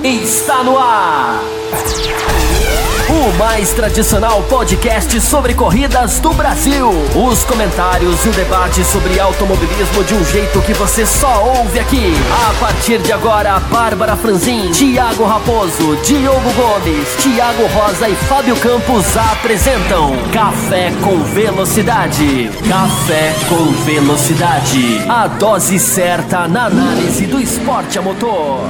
Está no ar! O mais tradicional podcast sobre corridas do Brasil. Os comentários e o debate sobre automobilismo de um jeito que você só ouve aqui. A partir de agora, Bárbara Franzin, Thiago Raposo, Diogo Gomes, Thiago Rosa e Fábio Campos apresentam Café com Velocidade. Café com Velocidade. A dose certa na análise do esporte a motor.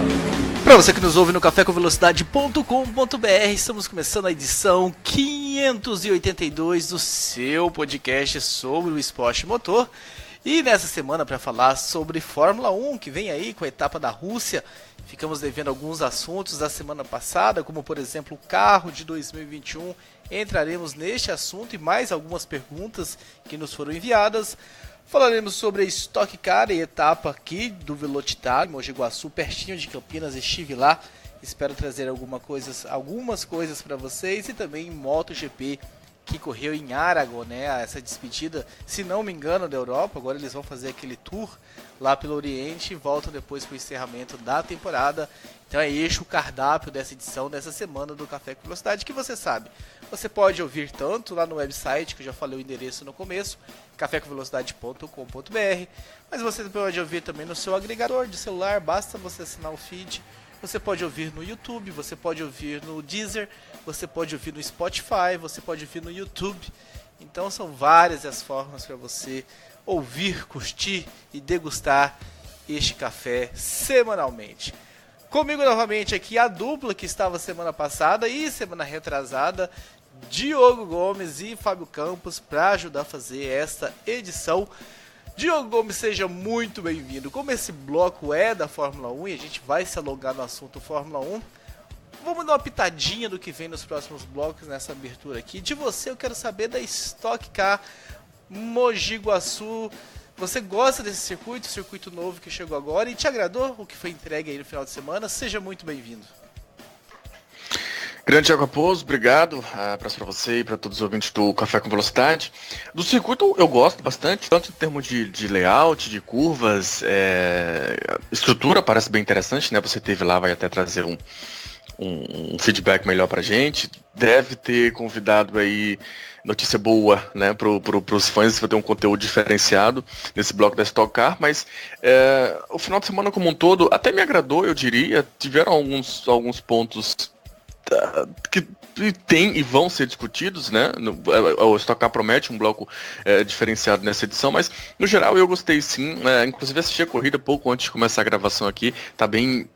Para você que nos ouve no cafécomvelocidade.com.br, estamos começando a edição 582 do seu podcast sobre o esporte motor. E nessa semana, para falar sobre Fórmula 1, que vem aí com a etapa da Rússia, ficamos devendo alguns assuntos da semana passada, como por exemplo o carro de 2021. Entraremos neste assunto e mais algumas perguntas que nos foram enviadas. Falaremos sobre a Stock Car e etapa aqui do Velocitar, em Mogi Guaçu, pertinho de Campinas. Estive lá, espero trazer algumas coisas para vocês. E também MotoGP, que correu em Aragon, né? Essa despedida, se não me engano, da Europa. Agora eles vão fazer aquele tour lá pelo Oriente e voltam depois para o encerramento da temporada. Então é este o cardápio dessa edição, dessa semana do Café com Velocidade, que você sabe. Você pode ouvir tanto lá no website, que eu já falei o endereço no começo, cafécomvelocidade.com.br, mas você pode ouvir também no seu agregador de celular, basta você assinar o feed. Você pode ouvir no YouTube, você pode ouvir no Deezer, você pode ouvir no Spotify, você pode ouvir no YouTube. Então são várias as formas para você ouvir, curtir e degustar este café semanalmente. Comigo novamente aqui a dupla que estava semana passada e semana retrasada, Diogo Gomes e Fábio Campos, para ajudar a fazer esta edição. Diogo Gomes, seja muito bem-vindo. Como esse bloco é da Fórmula 1 e a gente vai se alongar no assunto Fórmula 1, vamos dar uma pitadinha do que vem nos próximos blocos nessa abertura aqui. De você eu quero saber da Stock Car Mogi Guaçu. Você gosta desse circuito novo que chegou agora e te agradou o que foi entregue aí no final de semana? Seja muito bem-vindo. Grande Thiago Raposo, obrigado. Abraço para você e para todos os ouvintes do Café com Velocidade. Do circuito eu gosto bastante, tanto em termos de layout, de curvas, estrutura parece bem interessante, né? Você teve lá, vai até trazer um feedback melhor pra gente. Deve ter convidado aí notícia boa, né, pros fãs, vai ter um conteúdo diferenciado nesse bloco da Stock Car, mas o final de semana como um todo até me agradou, eu diria. Tiveram alguns pontos que tem e vão ser discutidos, né? O Stock Car promete um bloco diferenciado nessa edição, mas no geral eu gostei sim. Inclusive assisti a corrida pouco antes de começar a gravação aqui, tá bem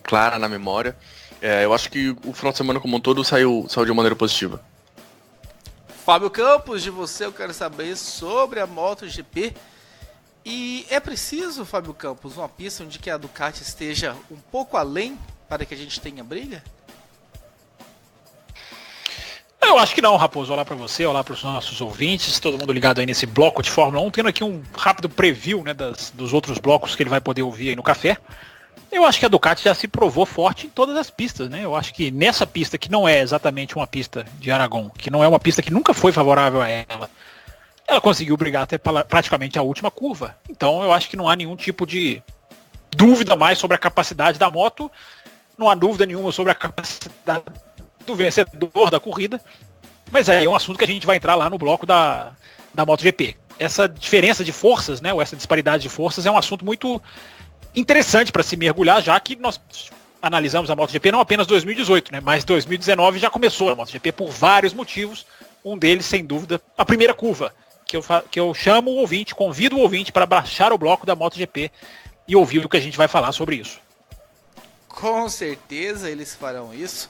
clara na memória. Eu acho que o final de semana como um todo saiu de uma maneira positiva. Fábio Campos, de você eu quero saber sobre a MotoGP. E é preciso, Fábio Campos, uma pista onde que a Ducati esteja um pouco além para que a gente tenha briga? Eu acho que não, Raposo. Olá para você, olá para os nossos ouvintes, todo mundo ligado aí nesse bloco de Fórmula 1, tendo aqui um rápido preview, né, dos outros blocos que ele vai poder ouvir aí no café. Eu acho que a Ducati já se provou forte em todas as pistas, né? Eu acho que nessa pista, que não é exatamente uma pista de Aragon, que não é uma pista que nunca foi favorável a ela conseguiu brigar até praticamente a última curva. Então eu acho que não há nenhum tipo de dúvida mais sobre a capacidade da moto, não há dúvida nenhuma sobre a capacidade do vencedor da corrida, mas aí é um assunto que a gente vai entrar lá no bloco da MotoGP. Essa diferença de forças, né, ou essa disparidade de forças é um assunto muito interessante para se mergulhar, já que nós analisamos a MotoGP não apenas 2018, né, mas 2019 já começou a MotoGP por vários motivos, um deles, sem dúvida, a primeira curva, que eu chamo o ouvinte, convido o ouvinte para baixar o bloco da MotoGP e ouvir o que a gente vai falar sobre isso. Com certeza eles farão isso.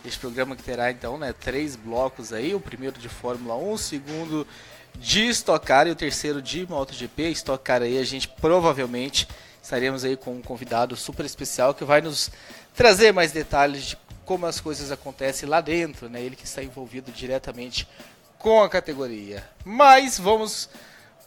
Este programa que terá então, né, 3 blocos aí, o primeiro de Fórmula 1, o segundo de Stock Car e o terceiro de MotoGP. Stock Car aí a gente provavelmente estaremos aí com um convidado super especial que vai nos trazer mais detalhes de como as coisas acontecem lá dentro, né? Ele que está envolvido diretamente com a categoria. Mas vamos,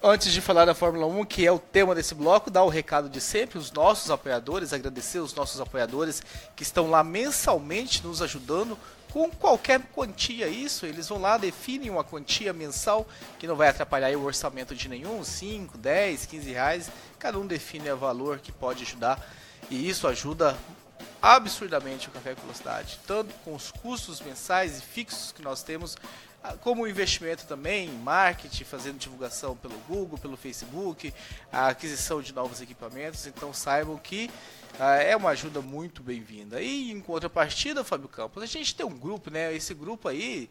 antes de falar da Fórmula 1, que é o tema desse bloco, dar o recado de sempre, os nossos apoiadores, agradecer os nossos apoiadores que estão lá mensalmente nos ajudando com qualquer quantia. Isso, eles vão lá, definem uma quantia mensal que não vai atrapalhar o orçamento de nenhum, 5, 10, 15 reais, cada um define o valor que pode ajudar e isso ajuda absurdamente o Café com Velocidade, tanto com os custos mensais e fixos que nós temos, como o investimento também em marketing, fazendo divulgação pelo Google, pelo Facebook, a aquisição de novos equipamentos. Então saibam que é uma ajuda muito bem-vinda. E em contrapartida, Fábio Campos, a gente tem um grupo, né? Esse grupo aí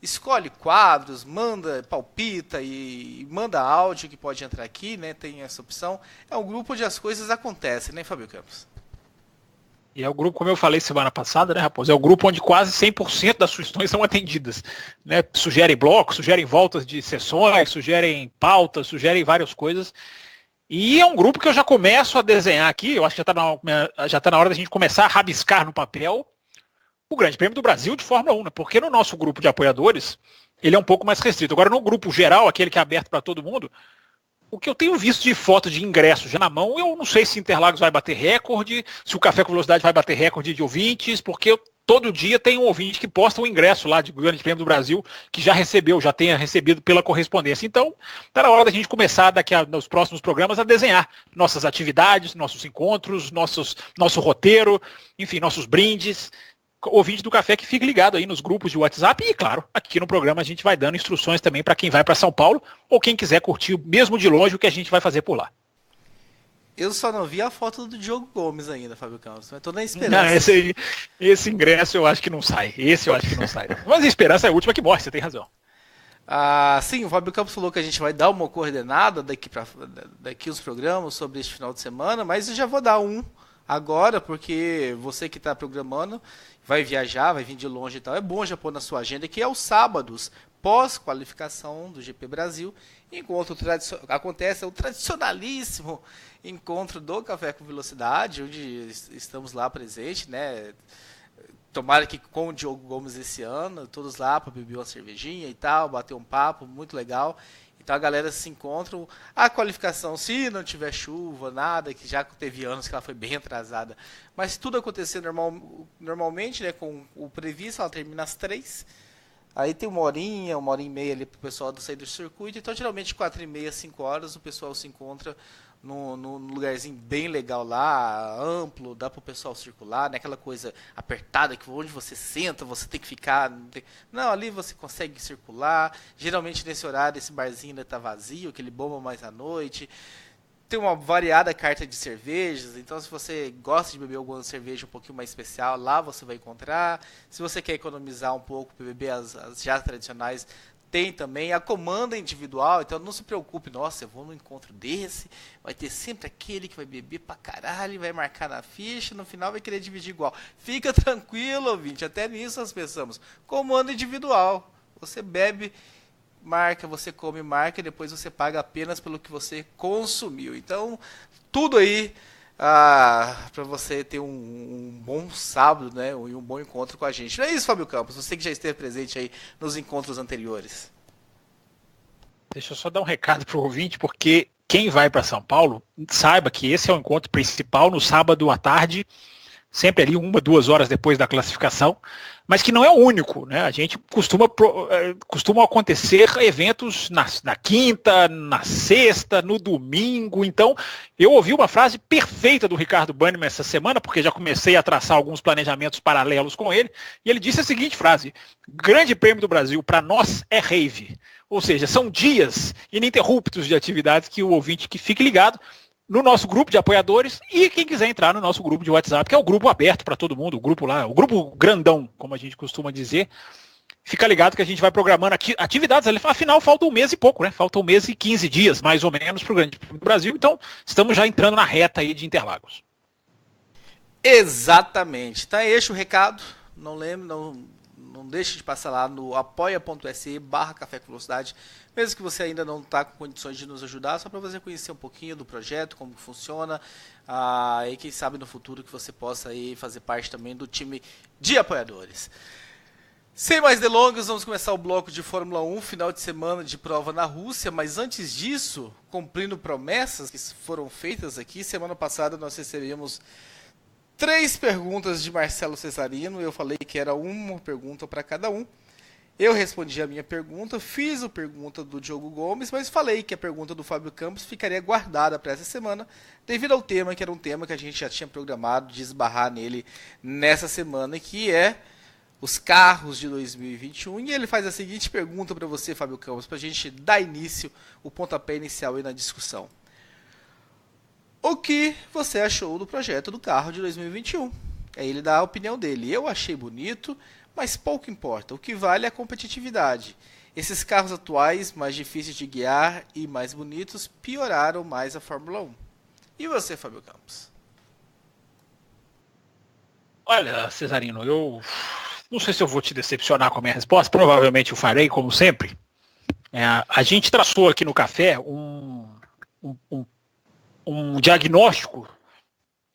escolhe quadros, manda, palpita e manda áudio que pode entrar aqui, né? Tem essa opção. É um grupo onde as coisas acontecem, né, Fábio Campos? E é o grupo, como eu falei semana passada, né, Raposo? É o grupo onde quase 100% das sugestões são atendidas. Né? Sugerem blocos, sugerem voltas de sessões, sugerem pautas, sugerem várias coisas. E é um grupo que eu já começo a desenhar aqui, eu acho que já está na hora da gente começar a rabiscar no papel o Grande Prêmio do Brasil de Fórmula 1, né? Porque no nosso grupo de apoiadores, ele é um pouco mais restrito. Agora, no grupo geral, aquele que é aberto para todo mundo, o que eu tenho visto de foto de ingresso já na mão, eu não sei se Interlagos vai bater recorde, se o Café com Velocidade vai bater recorde de ouvintes, porque todo dia tem um ouvinte que posta um ingresso lá de Grande Prêmio do Brasil, que já tenha recebido pela correspondência. Então, está na hora da gente começar nos próximos programas a desenhar nossas atividades, nossos encontros, nosso roteiro, enfim, nossos brindes. Ouvinte do Café que fique ligado aí nos grupos de WhatsApp e, claro, aqui no programa a gente vai dando instruções também para quem vai para São Paulo ou quem quiser curtir mesmo de longe o que a gente vai fazer por lá. Eu só não vi a foto do Diogo Gomes ainda, Fábio Campos, mas tô na esperança. Não, esse ingresso eu acho que não sai. Esse eu acho que não sai. Mas a esperança é a última que morre, você tem razão. Sim, o Fábio Campos falou que a gente vai dar uma coordenada daqui os programas sobre este final de semana, mas eu já vou dar um agora, porque você que está programando vai viajar, vai vir de longe e tal, é bom já pôr na sua agenda que é os sábados, pós-qualificação do GP Brasil, enquanto acontece o tradicionalíssimo encontro do Café com Velocidade, onde estamos lá presentes, né? Tomara que com o Diogo Gomes esse ano, todos lá para beber uma cervejinha e tal, bater um papo, muito legal. Então a galera se encontra. A qualificação, se não tiver chuva, nada, que já teve anos que ela foi bem atrasada, mas tudo acontecer normalmente, né, com o previsto, ela termina às 3. Aí tem uma hora e meia ali para o pessoal sair do circuito. Então geralmente 4h30, 5 horas, o pessoal se encontra num lugarzinho bem legal lá, amplo, dá para o pessoal circular, né? Aquela coisa apertada que onde você senta, você tem que ficar. Não, ali você consegue circular. Geralmente nesse horário esse barzinho ainda está vazio, que ele bomba mais à noite. Tem uma variada carta de cervejas, então se você gosta de beber alguma cerveja um pouquinho mais especial, lá você vai encontrar. Se você quer economizar um pouco para beber as já tradicionais, tem também a comanda individual, então não se preocupe, nossa, eu vou num encontro desse, vai ter sempre aquele que vai beber pra caralho, vai marcar na ficha, no final vai querer dividir igual. Fica tranquilo, ouvinte, até nisso nós pensamos. Comanda individual, você bebe, marca, você come, marca, e depois você paga apenas pelo que você consumiu. Então, tudo aí para você ter um bom sábado, né, e um bom encontro com a gente. Não é isso, Fábio Campos? Você que já esteve presente aí nos encontros anteriores. Deixa eu só dar um recado para o ouvinte, porque quem vai para São Paulo, saiba que esse é o encontro principal no sábado à tarde, sempre ali 1-2 horas depois da classificação, mas que não é o único, né? A gente costuma acontecer eventos na quinta, na sexta, no domingo. Então, eu ouvi uma frase perfeita do Ricardo Banniman essa semana, porque já comecei a traçar alguns planejamentos paralelos com ele, e ele disse a seguinte frase: Grande Prêmio do Brasil, para nós, é rave. Ou seja, são dias ininterruptos de atividades que o ouvinte que fique ligado no nosso grupo de apoiadores e quem quiser entrar no nosso grupo de WhatsApp, que é o grupo aberto para todo mundo, o grupo lá, o grupo grandão, como a gente costuma dizer. Fica ligado que a gente vai programando atividades, afinal falta 1 mês e pouco, né? Falta 1 mês e 15 dias, mais ou menos, para o Grande Prêmio do Brasil, então estamos já entrando na reta aí de Interlagos. Exatamente, tá este o recado, não deixe de passar lá no apoia.se/Café com Velocidade, mesmo que você ainda não está com condições de nos ajudar, só para você conhecer um pouquinho do projeto, como funciona, e quem sabe no futuro que você possa aí fazer parte também do time de apoiadores. Sem mais delongas, vamos começar o bloco de Fórmula 1, final de semana de prova na Rússia, mas antes disso, cumprindo promessas que foram feitas aqui, semana passada nós recebemos 3 perguntas de Marcelo Cesarino, eu falei que era uma pergunta para cada um. Eu respondi a minha pergunta, fiz a pergunta do Diogo Gomes, mas falei que a pergunta do Fábio Campos ficaria guardada para essa semana, devido ao tema, que era um tema que a gente já tinha programado de esbarrar nele nessa semana, que é os carros de 2021. E ele faz a seguinte pergunta para você, Fábio Campos, para a gente dar início, o pontapé inicial aí na discussão. O que você achou do projeto do carro de 2021? Aí ele dá a opinião dele. Eu achei bonito, mas pouco importa. O que vale é a competitividade. Esses carros atuais, mais difíceis de guiar e mais bonitos, pioraram mais a Fórmula 1. E você, Fábio Campos? Olha, Cesarino, eu não sei se eu vou te decepcionar com a minha resposta. Provavelmente eu farei, como sempre. A gente traçou aqui no café um diagnóstico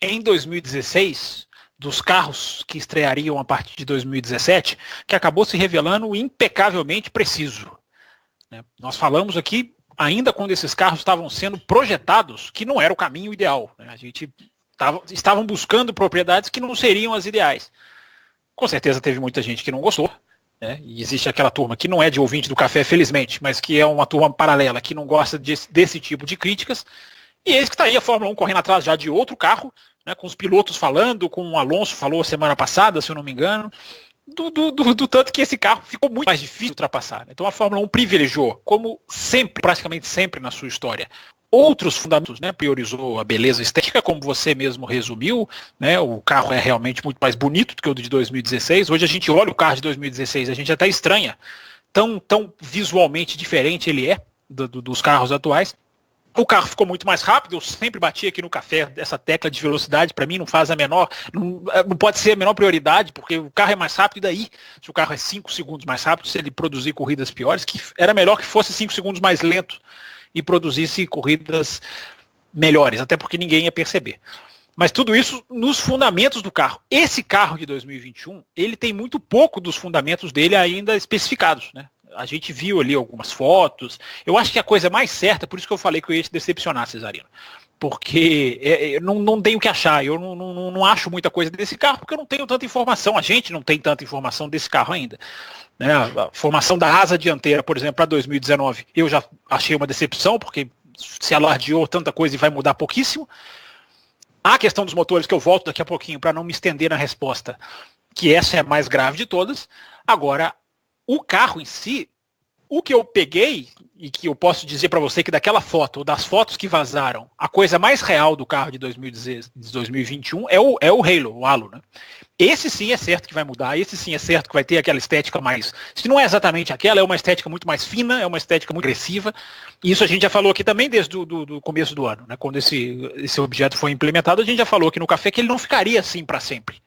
em 2016 dos carros que estreariam a partir de 2017, que acabou se revelando impecavelmente preciso. Nós falamos aqui, ainda quando esses carros estavam sendo projetados, que não era o caminho ideal. A gente estavam buscando propriedades que não seriam as ideais. Com certeza teve muita gente que não gostou, e existe aquela turma que não é de ouvinte do café, felizmente, mas que é uma turma paralela, que não gosta desse tipo de críticas. E eis que está aí a Fórmula 1 correndo atrás já de outro carro, com os pilotos falando, com o Alonso falou semana passada, se eu não me engano, do tanto que esse carro ficou muito mais difícil de ultrapassar. Então a Fórmula 1 privilegiou, como sempre, praticamente sempre na sua história, outros fundamentos, priorizou a beleza estética, como você mesmo resumiu, o carro é realmente muito mais bonito do que o de 2016. Hoje a gente olha o carro de 2016, a gente até estranha tão visualmente diferente ele é dos carros atuais. O carro ficou muito mais rápido, eu sempre bati aqui no café, essa tecla de velocidade para mim não faz não pode ser a menor prioridade, porque o carro é mais rápido, e daí, se o carro é 5 segundos mais rápido, se ele produzir corridas piores, que era melhor que fosse 5 segundos mais lento e produzisse corridas melhores, até porque ninguém ia perceber. Mas tudo isso nos fundamentos do carro. Esse carro de 2021, ele tem muito pouco dos fundamentos dele ainda especificados, A gente viu ali algumas fotos. Eu acho que a coisa mais certa, por isso que eu falei que eu ia te decepcionar, Cesarino. Porque não tenho o que achar. Eu não acho muita coisa desse carro, porque eu não tenho tanta informação. A gente não tem tanta informação desse carro ainda. A formação da asa dianteira, por exemplo, para 2019, eu já achei uma decepção, porque se alardeou tanta coisa e vai mudar pouquíssimo. A questão dos motores, que eu volto daqui a pouquinho, para não me estender na resposta, que essa é a mais grave de todas. Agora, o carro em si, o que eu peguei, e que eu posso dizer para você que daquela foto, ou das fotos que vazaram, a coisa mais real do carro de 2021 é o Halo, o Halo, Esse sim é certo que vai mudar, esse sim é certo que vai ter aquela estética mais... Se não é exatamente aquela, é uma estética muito mais fina, é uma estética muito agressiva. E isso a gente já falou aqui também desde do começo do ano, Quando esse objeto foi implementado, a gente já falou aqui no café que ele não ficaria assim para sempre.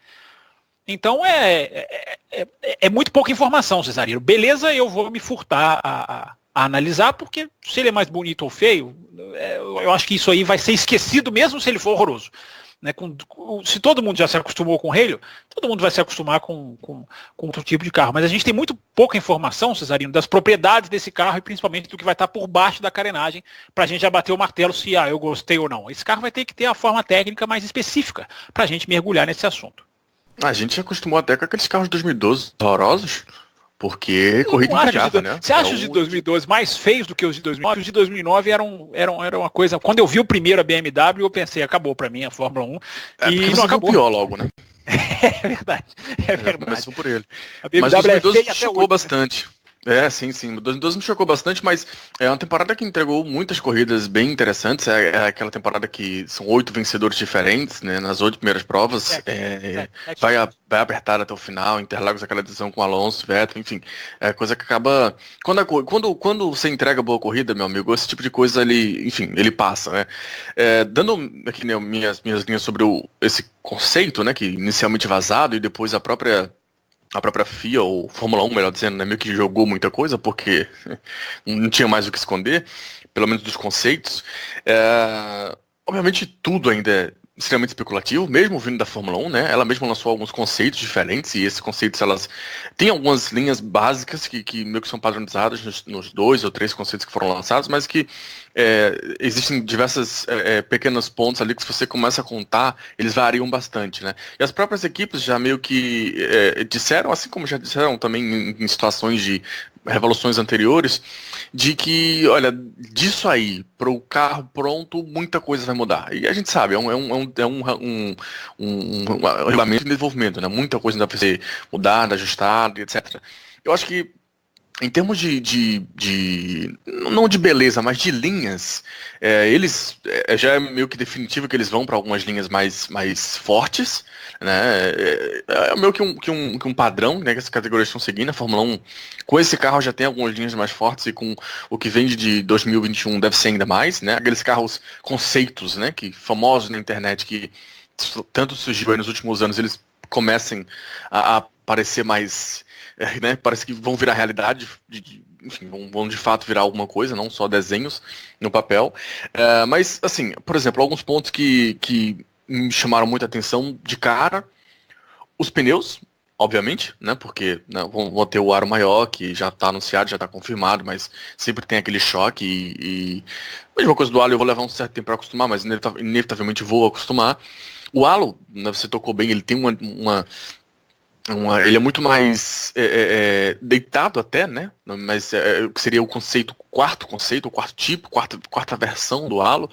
Então é muito pouca informação, Cesarino. Beleza, eu vou me furtar a analisar, porque se ele é mais bonito ou feio, eu acho que isso aí vai ser esquecido mesmo se ele for horroroso. Se todo mundo já se acostumou com o Halo, todo mundo vai se acostumar com outro tipo de carro. Mas a gente tem muito pouca informação, Cesarino, das propriedades desse carro e principalmente do que vai estar por baixo da carenagem, para a gente já bater o martelo se eu gostei ou não. Esse carro vai ter que ter a forma técnica mais específica para a gente mergulhar nesse assunto. A gente se acostumou até com aqueles carros de 2012 horrorosos, porque corrida entregava, Você acha os de 2012 mais feios do que os de 2009? Os de 2009 eram uma coisa... Quando eu vi o primeiro a BMW, eu pensei, acabou pra mim a Fórmula 1. E não acabou. Pior logo, É verdade. Começou por ele. A BMW mas o 2012 é chocou bastante. Sim. O 2012 me chocou bastante, mas é uma temporada que entregou muitas corridas bem interessantes. É aquela temporada que são 8 vencedores diferentes, nas 8 primeiras provas. Vai apertar até o final, Interlagos, aquela decisão com Alonso, Vettel, enfim. É coisa que acaba... Quando você entrega boa corrida, meu amigo, esse tipo de coisa, ele passa, dando aqui minhas linhas sobre esse conceito, que inicialmente vazado e depois a própria FIA, ou Fórmula 1, melhor dizendo, meio que jogou muita coisa, porque não tinha mais o que esconder, pelo menos dos conceitos. Obviamente tudo ainda é extremamente especulativo, mesmo vindo da Fórmula 1, Ela mesma lançou alguns conceitos diferentes, e esses conceitos, elas têm algumas linhas básicas que meio que são padronizadas nos 2 ou 3 conceitos que foram lançados, mas que existem diversas pequenos pontos ali que se você começa a contar, eles variam bastante, né? E as próprias equipes já meio que disseram, assim como já disseram também em situações de revoluções anteriores, de que, olha, disso aí para o carro pronto, muita coisa vai mudar. E a gente sabe, é um regulamento de desenvolvimento, né? Muita coisa ainda vai ser mudada, ajustada, etc. Eu acho que em termos não de beleza, mas de linhas, eles já é meio que definitivo que eles vão para algumas linhas mais fortes, né? É meio que um padrão, né, que as categorias estão seguindo. A Fórmula 1, com esse carro já tem algumas linhas mais fortes e com o que vem de 2021 deve ser ainda mais, né? Aqueles carros conceitos, né, que famosos na internet, que tanto surgiu aí nos últimos anos, eles comecem a aparecer mais... né, parece que vão virar realidade, enfim, vão de fato virar alguma coisa, não só desenhos no papel. Mas, assim, por exemplo, alguns pontos que me chamaram muita atenção de cara: os pneus, obviamente, né, porque vão ter o aro maior, que já está anunciado, já está confirmado, mas sempre tem aquele choque e a mesma coisa do halo, eu vou levar um certo tempo para acostumar, mas inevitavelmente vou acostumar. O halo, né, você tocou bem, ele tem ele é muito mais deitado até, né? Mas seria o quarto tipo, quarta versão do halo,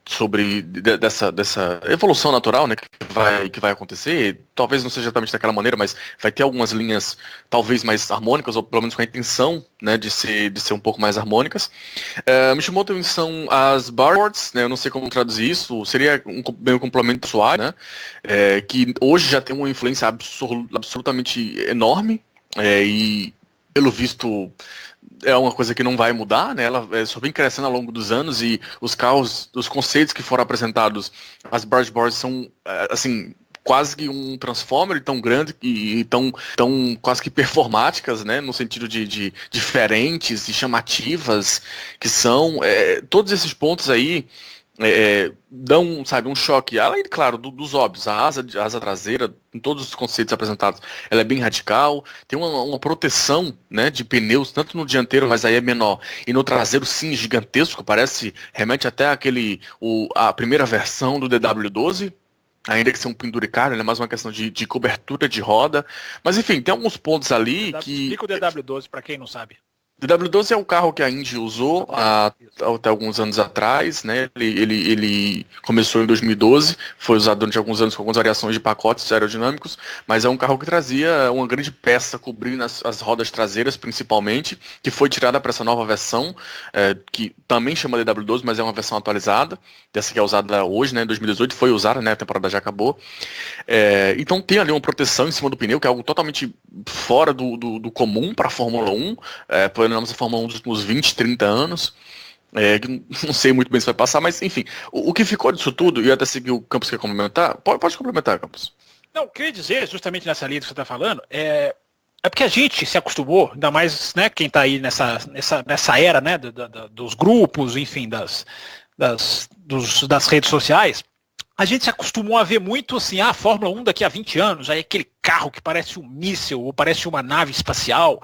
sobre dessa evolução natural, né, que vai acontecer. Talvez não seja exatamente daquela maneira, mas vai ter algumas linhas talvez mais harmônicas, ou pelo menos com a intenção, né, de ser um pouco mais harmônicas. Me chamou a atenção as barboards, né? Eu não sei como traduzir isso, seria meio complemento suave, né? Que hoje já tem uma influência absolutamente enorme, e pelo visto é uma coisa que não vai mudar, né? Ela só vem crescendo ao longo dos anos, e os carros, os conceitos que foram apresentados, as bargeboards são, assim, quase que um transformer tão grande e tão quase que performáticas, né? No sentido de diferentes e chamativas que são. Todos esses pontos aí dão, sabe, um choque, além, claro, dos óbvios. A asa traseira, em todos os conceitos apresentados, ela é bem radical, tem uma proteção, né, de pneus, tanto no dianteiro, mas aí é menor, e no traseiro, sim, gigantesco, remete até a primeira versão do DW12, ainda que seja um penduricário, é mais uma questão de cobertura de roda, mas enfim, tem alguns pontos ali que... Explica o DW12 para quem não sabe. O DW12 é um carro que a Indy usou até alguns anos atrás, né? Ele começou em 2012, foi usado durante alguns anos com algumas variações de pacotes aerodinâmicos, mas é um carro que trazia uma grande peça cobrindo as rodas traseiras, principalmente, que foi tirada para essa nova versão, que também chama DW12, mas é uma versão atualizada, dessa que é usada hoje, né? Em 2018 foi usada, né? A temporada já acabou. Então tem ali uma proteção em cima do pneu, que é algo totalmente fora do comum para a Fórmula 1, pelo menos a Fórmula 1 dos últimos 20, 30 anos, não sei muito bem se vai passar, mas enfim, o que ficou disso tudo, e até seguir o Campos quer complementar, pode complementar, Campos. Não, queria dizer, justamente nessa linha que você está falando, é porque a gente se acostumou, ainda mais, né, quem está aí nessa era, né, dos grupos, enfim, das redes sociais, a gente se acostumou a ver muito assim, a Fórmula 1 daqui a 20 anos, aí aquele carro que parece um míssil, ou parece uma nave espacial,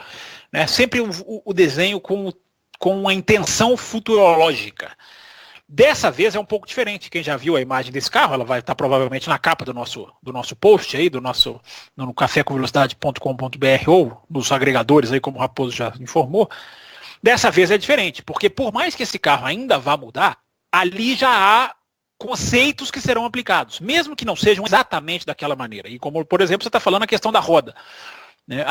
né? Sempre o desenho com uma intenção futurológica. Dessa vez é um pouco diferente. Quem já viu a imagem desse carro, ela vai estar provavelmente na capa do nosso post aí, no cafécomvelocidade.com.br ou nos agregadores aí, como o Raposo já informou. Dessa vez é diferente, porque por mais que esse carro ainda vá mudar, ali já há conceitos que serão aplicados, mesmo que não sejam exatamente daquela maneira. E como, por exemplo, você está falando a questão da roda, né?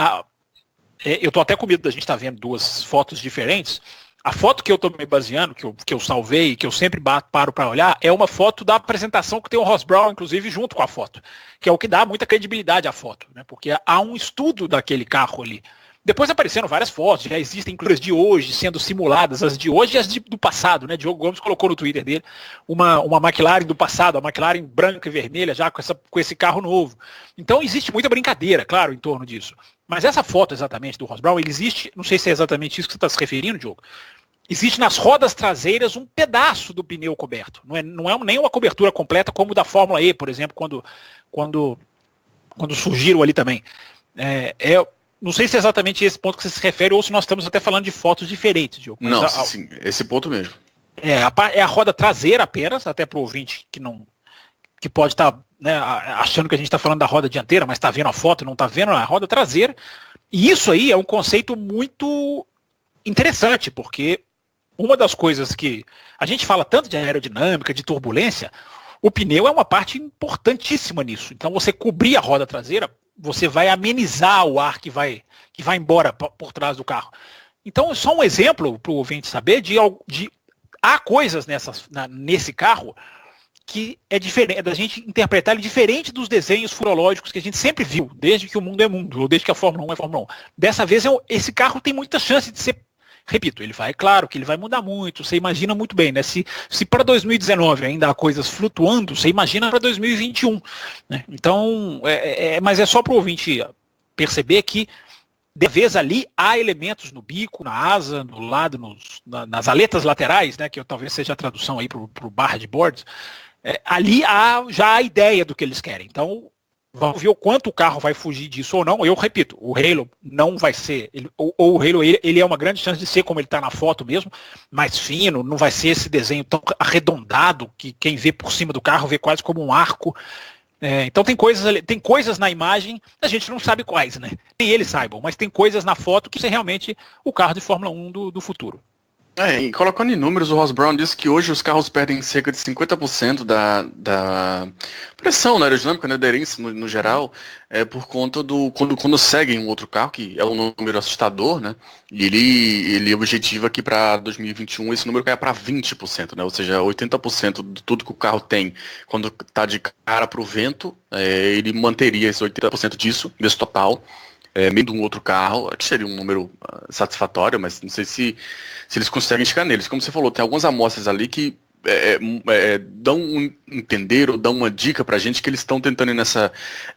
Eu estou até com medo da gente estar vendo duas fotos diferentes. A foto que eu estou me baseando, que eu salvei, que eu sempre paro para olhar, é uma foto da apresentação que tem o Ross Brown, inclusive, junto com a foto, que é o que dá muita credibilidade à foto, né? Porque há um estudo daquele carro ali. Depois apareceram várias fotos, já existem inclusive as de hoje sendo simuladas, as de hoje e as do passado, né? Diogo Gomes colocou no Twitter dele uma McLaren do passado, a McLaren branca e vermelha já com esse carro novo. Então existe muita brincadeira, claro, em torno disso. Mas essa foto exatamente do Ross Brown, ele existe, não sei se é exatamente isso que você está se referindo, Diogo, existe nas rodas traseiras um pedaço do pneu coberto. Não é nem uma cobertura completa como da Fórmula E, por exemplo, quando surgiram ali também. Não sei se é exatamente esse ponto que você se refere ou se nós estamos até falando de fotos diferentes, Diogo. Não, sim, esse ponto mesmo. É a roda traseira apenas, até para o ouvinte que pode estar achando que a gente está falando da roda dianteira, mas está vendo a foto e não está vendo a roda traseira. E isso aí é um conceito muito interessante, porque uma das coisas que a gente fala tanto de aerodinâmica, de turbulência, o pneu é uma parte importantíssima nisso. Então você cobrir a roda traseira, você vai amenizar o ar que vai embora por trás do carro. Então, só um exemplo para o ouvinte saber há coisas nesse carro que é diferente, da gente interpretar ele diferente dos desenhos furológicos que a gente sempre viu, desde que o mundo é mundo, ou desde que a Fórmula 1 é Fórmula 1. Dessa vez, esse carro tem muita chance de ser, repito, claro que ele vai mudar muito, você imagina muito bem, né? Se para 2019 ainda há coisas flutuando, você imagina para 2021. Né? Então, mas é só para o ouvinte perceber que, de vez ali, há elementos no bico, na asa, no lado, nas aletas laterais, né? Que talvez seja a tradução aí para o barra de boards. Ali há já a ideia do que eles querem. Então, vamos ver o quanto o carro vai fugir disso ou não. Eu repito, o Halo não vai ser, o Halo ele é uma grande chance de ser como ele está na foto mesmo, mais fino, não vai ser esse desenho tão arredondado que quem vê por cima do carro vê quase como um arco. Então tem coisas na imagem, a gente não sabe quais, né? Nem eles saibam, mas tem coisas na foto que é realmente o carro de Fórmula 1 do futuro. E colocando em números, o Ross Brown disse que hoje os carros perdem cerca de 50% da pressão na aerodinâmica, né, da aderência no geral, por conta quando seguem um outro carro, que é um número assustador, né, e ele objetiva que para 2021 esse número caia para 20%, né, ou seja, 80% de tudo que o carro tem quando está de cara para o vento, ele manteria esse 80% desse total, meio de um outro carro, que seria um número satisfatório, mas não sei se eles conseguem chegar neles. Como você falou, tem algumas amostras ali que dão entender ou dão uma dica pra gente que eles estão tentando ir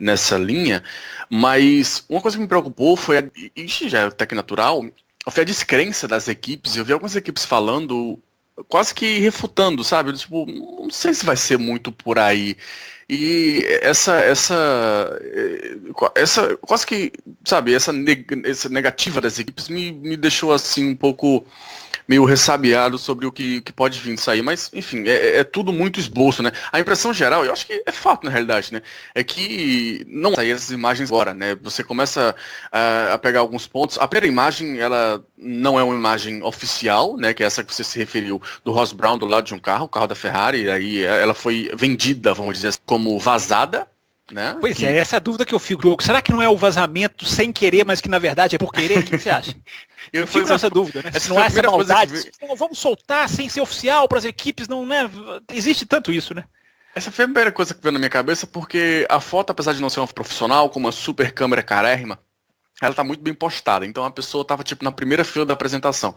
nessa linha, mas uma coisa que me preocupou foi, isso já é até que natural, foi a descrença das equipes. Eu vi algumas equipes falando, quase que refutando, sabe? Tipo, não sei se vai ser muito por aí. E essa quase que, sabe, essa negativa das equipes me deixou assim um pouco meio ressabiado sobre o que pode vir disso aí, mas enfim, é tudo muito esboço, né? A impressão geral, eu acho que é fato na realidade, né? É que não saem essas imagens agora, né? Você começa a pegar alguns pontos. A primeira imagem, ela não é uma imagem oficial, né? Que é essa que você se referiu, do Ross Brown do lado de um carro, o carro da Ferrari, aí ela foi vendida, vamos dizer assim, como vazada. Né? Pois é, essa é a dúvida que eu fico. Será que não é o vazamento sem querer, mas que na verdade é por querer? O que você acha? Eu fico nessa dúvida, né? Se não há essa maldade, vamos soltar sem ser oficial para as equipes, não, né? Existe tanto isso, né? Essa foi a primeira coisa que veio na minha cabeça, porque a foto, apesar de não ser uma profissional, com uma super câmera carérrima, ela tá muito bem postada, então a pessoa tava tipo na primeira fila da apresentação.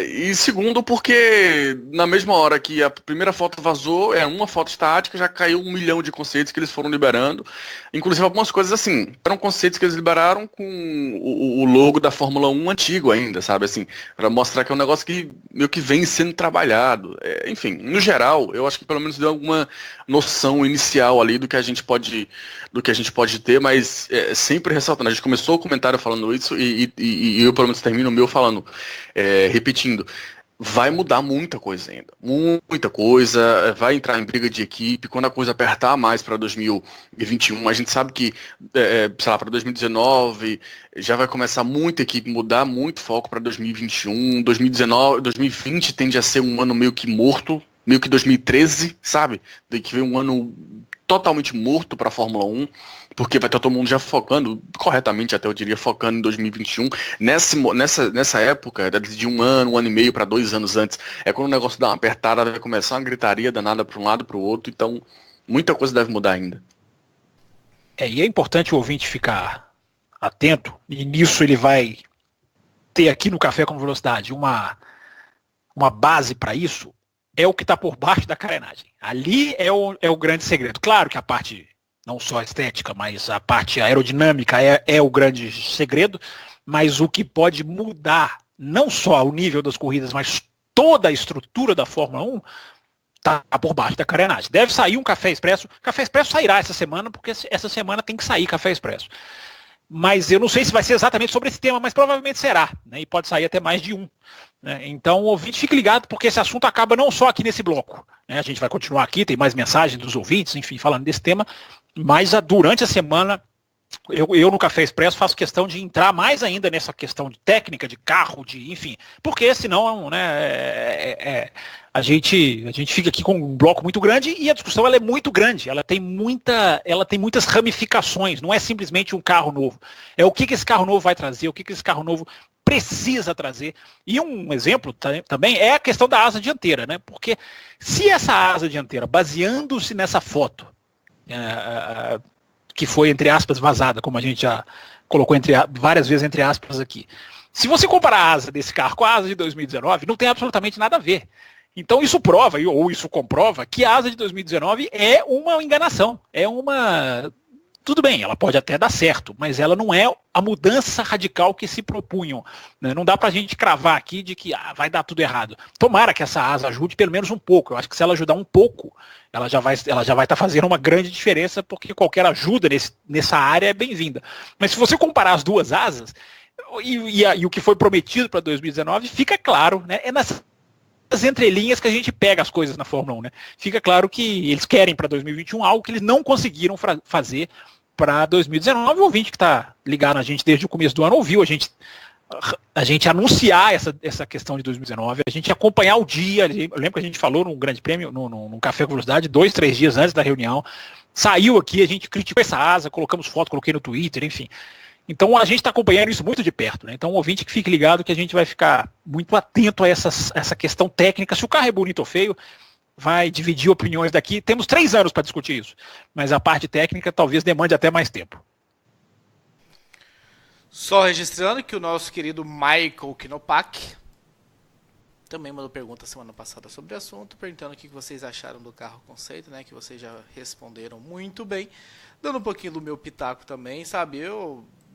E segundo, porque na mesma hora que a primeira foto vazou, uma foto estática, já caiu 1 milhão de conceitos que eles foram liberando, inclusive algumas coisas assim, eram conceitos que eles liberaram com o logo da Fórmula 1 antigo ainda, sabe, assim, para mostrar que é um negócio que meio que vem sendo trabalhado. Enfim, no geral, eu acho que pelo menos deu alguma noção inicial ali do que a gente pode ter, mas sempre ressaltando, a gente começou o comentário falando isso e eu pelo menos termino o meu falando, repetindo, vai mudar muita coisa ainda, muita coisa, vai entrar em briga de equipe, quando a coisa apertar mais para 2021, a gente sabe que, sei lá, para 2019 já vai começar muita equipe mudar muito foco para 2021, 2020 tende a ser um ano meio que morto, meio que 2013, sabe? Que veio um ano totalmente morto para a Fórmula 1, porque vai estar todo mundo já focando, corretamente até eu diria, focando em 2021. Nessa época, de um ano e meio para 2 anos antes, é quando o negócio dá uma apertada, vai começar uma gritaria danada para um lado para o outro, então muita coisa deve mudar ainda. E é importante o ouvinte ficar atento, e nisso ele vai ter aqui no Café com Velocidade uma base para isso, é o que está por baixo da carenagem. Ali é o grande segredo. Claro que a parte, não só estética, mas a parte aerodinâmica é o grande segredo, mas o que pode mudar, não só o nível das corridas, mas toda a estrutura da Fórmula 1, está por baixo da carenagem. Deve sair um Café Expresso. Café Expresso sairá essa semana, porque essa semana tem que sair Café Expresso. mas eu não sei se vai ser exatamente sobre esse tema, mas provavelmente será, né? E pode sair até mais de um. Né? Então, o ouvinte, fique ligado, porque esse assunto acaba não só aqui nesse bloco. Né? A gente vai continuar aqui, tem mais mensagens dos ouvintes, enfim, falando desse tema, mas durante a semana, eu no Café Expresso faço questão de entrar mais ainda nessa questão de técnica, de carro, enfim, porque senão, né, a gente fica aqui com um bloco muito grande e a discussão ela é muito grande, ela tem muitas ramificações, não é simplesmente um carro novo, é o que esse carro novo vai trazer, o que esse carro novo precisa trazer. E um exemplo também é a questão da asa dianteira, né? Porque se essa asa dianteira, baseando-se nessa foto, que foi, entre aspas, vazada, como a gente já colocou várias vezes entre aspas aqui. Se você comparar a asa desse carro com a asa de 2019, não tem absolutamente nada a ver. Então isso prova, ou isso comprova, que a asa de 2019 é uma enganação. Tudo bem, ela pode até dar certo, mas ela não é a mudança radical que se propunham. Né? Não dá pra gente cravar aqui de que vai dar tudo errado. Tomara que essa asa ajude pelo menos um pouco. Eu acho que se ela ajudar um pouco, ela já vai estar fazendo uma grande diferença, porque qualquer ajuda nessa área é bem-vinda. Mas se você comparar as duas asas, e o que foi prometido para 2019, fica claro, né? É nessas entrelinhas que a gente pega as coisas na Fórmula 1. Né? Fica claro que eles querem para 2021 algo que eles não conseguiram fazer para 2019. O ouvinte que está ligado na gente desde o começo do ano ouviu a gente anunciar essa questão de 2019, a gente acompanhar o dia. Eu lembro que a gente falou num grande prêmio, num Café com Velocidade, 2-3 dias antes da reunião, saiu aqui, a gente criticou essa asa, colocamos foto, coloquei no Twitter, enfim. Então a gente está acompanhando isso muito de perto, né? Então o ouvinte que fique ligado que a gente vai ficar muito atento a essa questão técnica, se o carro é bonito ou feio, vai dividir opiniões daqui. Temos 3 anos para discutir isso, mas a parte técnica talvez demande até mais tempo. Só registrando que o nosso querido Michael Knopak também mandou pergunta semana passada sobre o assunto, perguntando o que vocês acharam do carro conceito, né? Que vocês já responderam muito bem. Dando um pouquinho do meu pitaco também, sabe?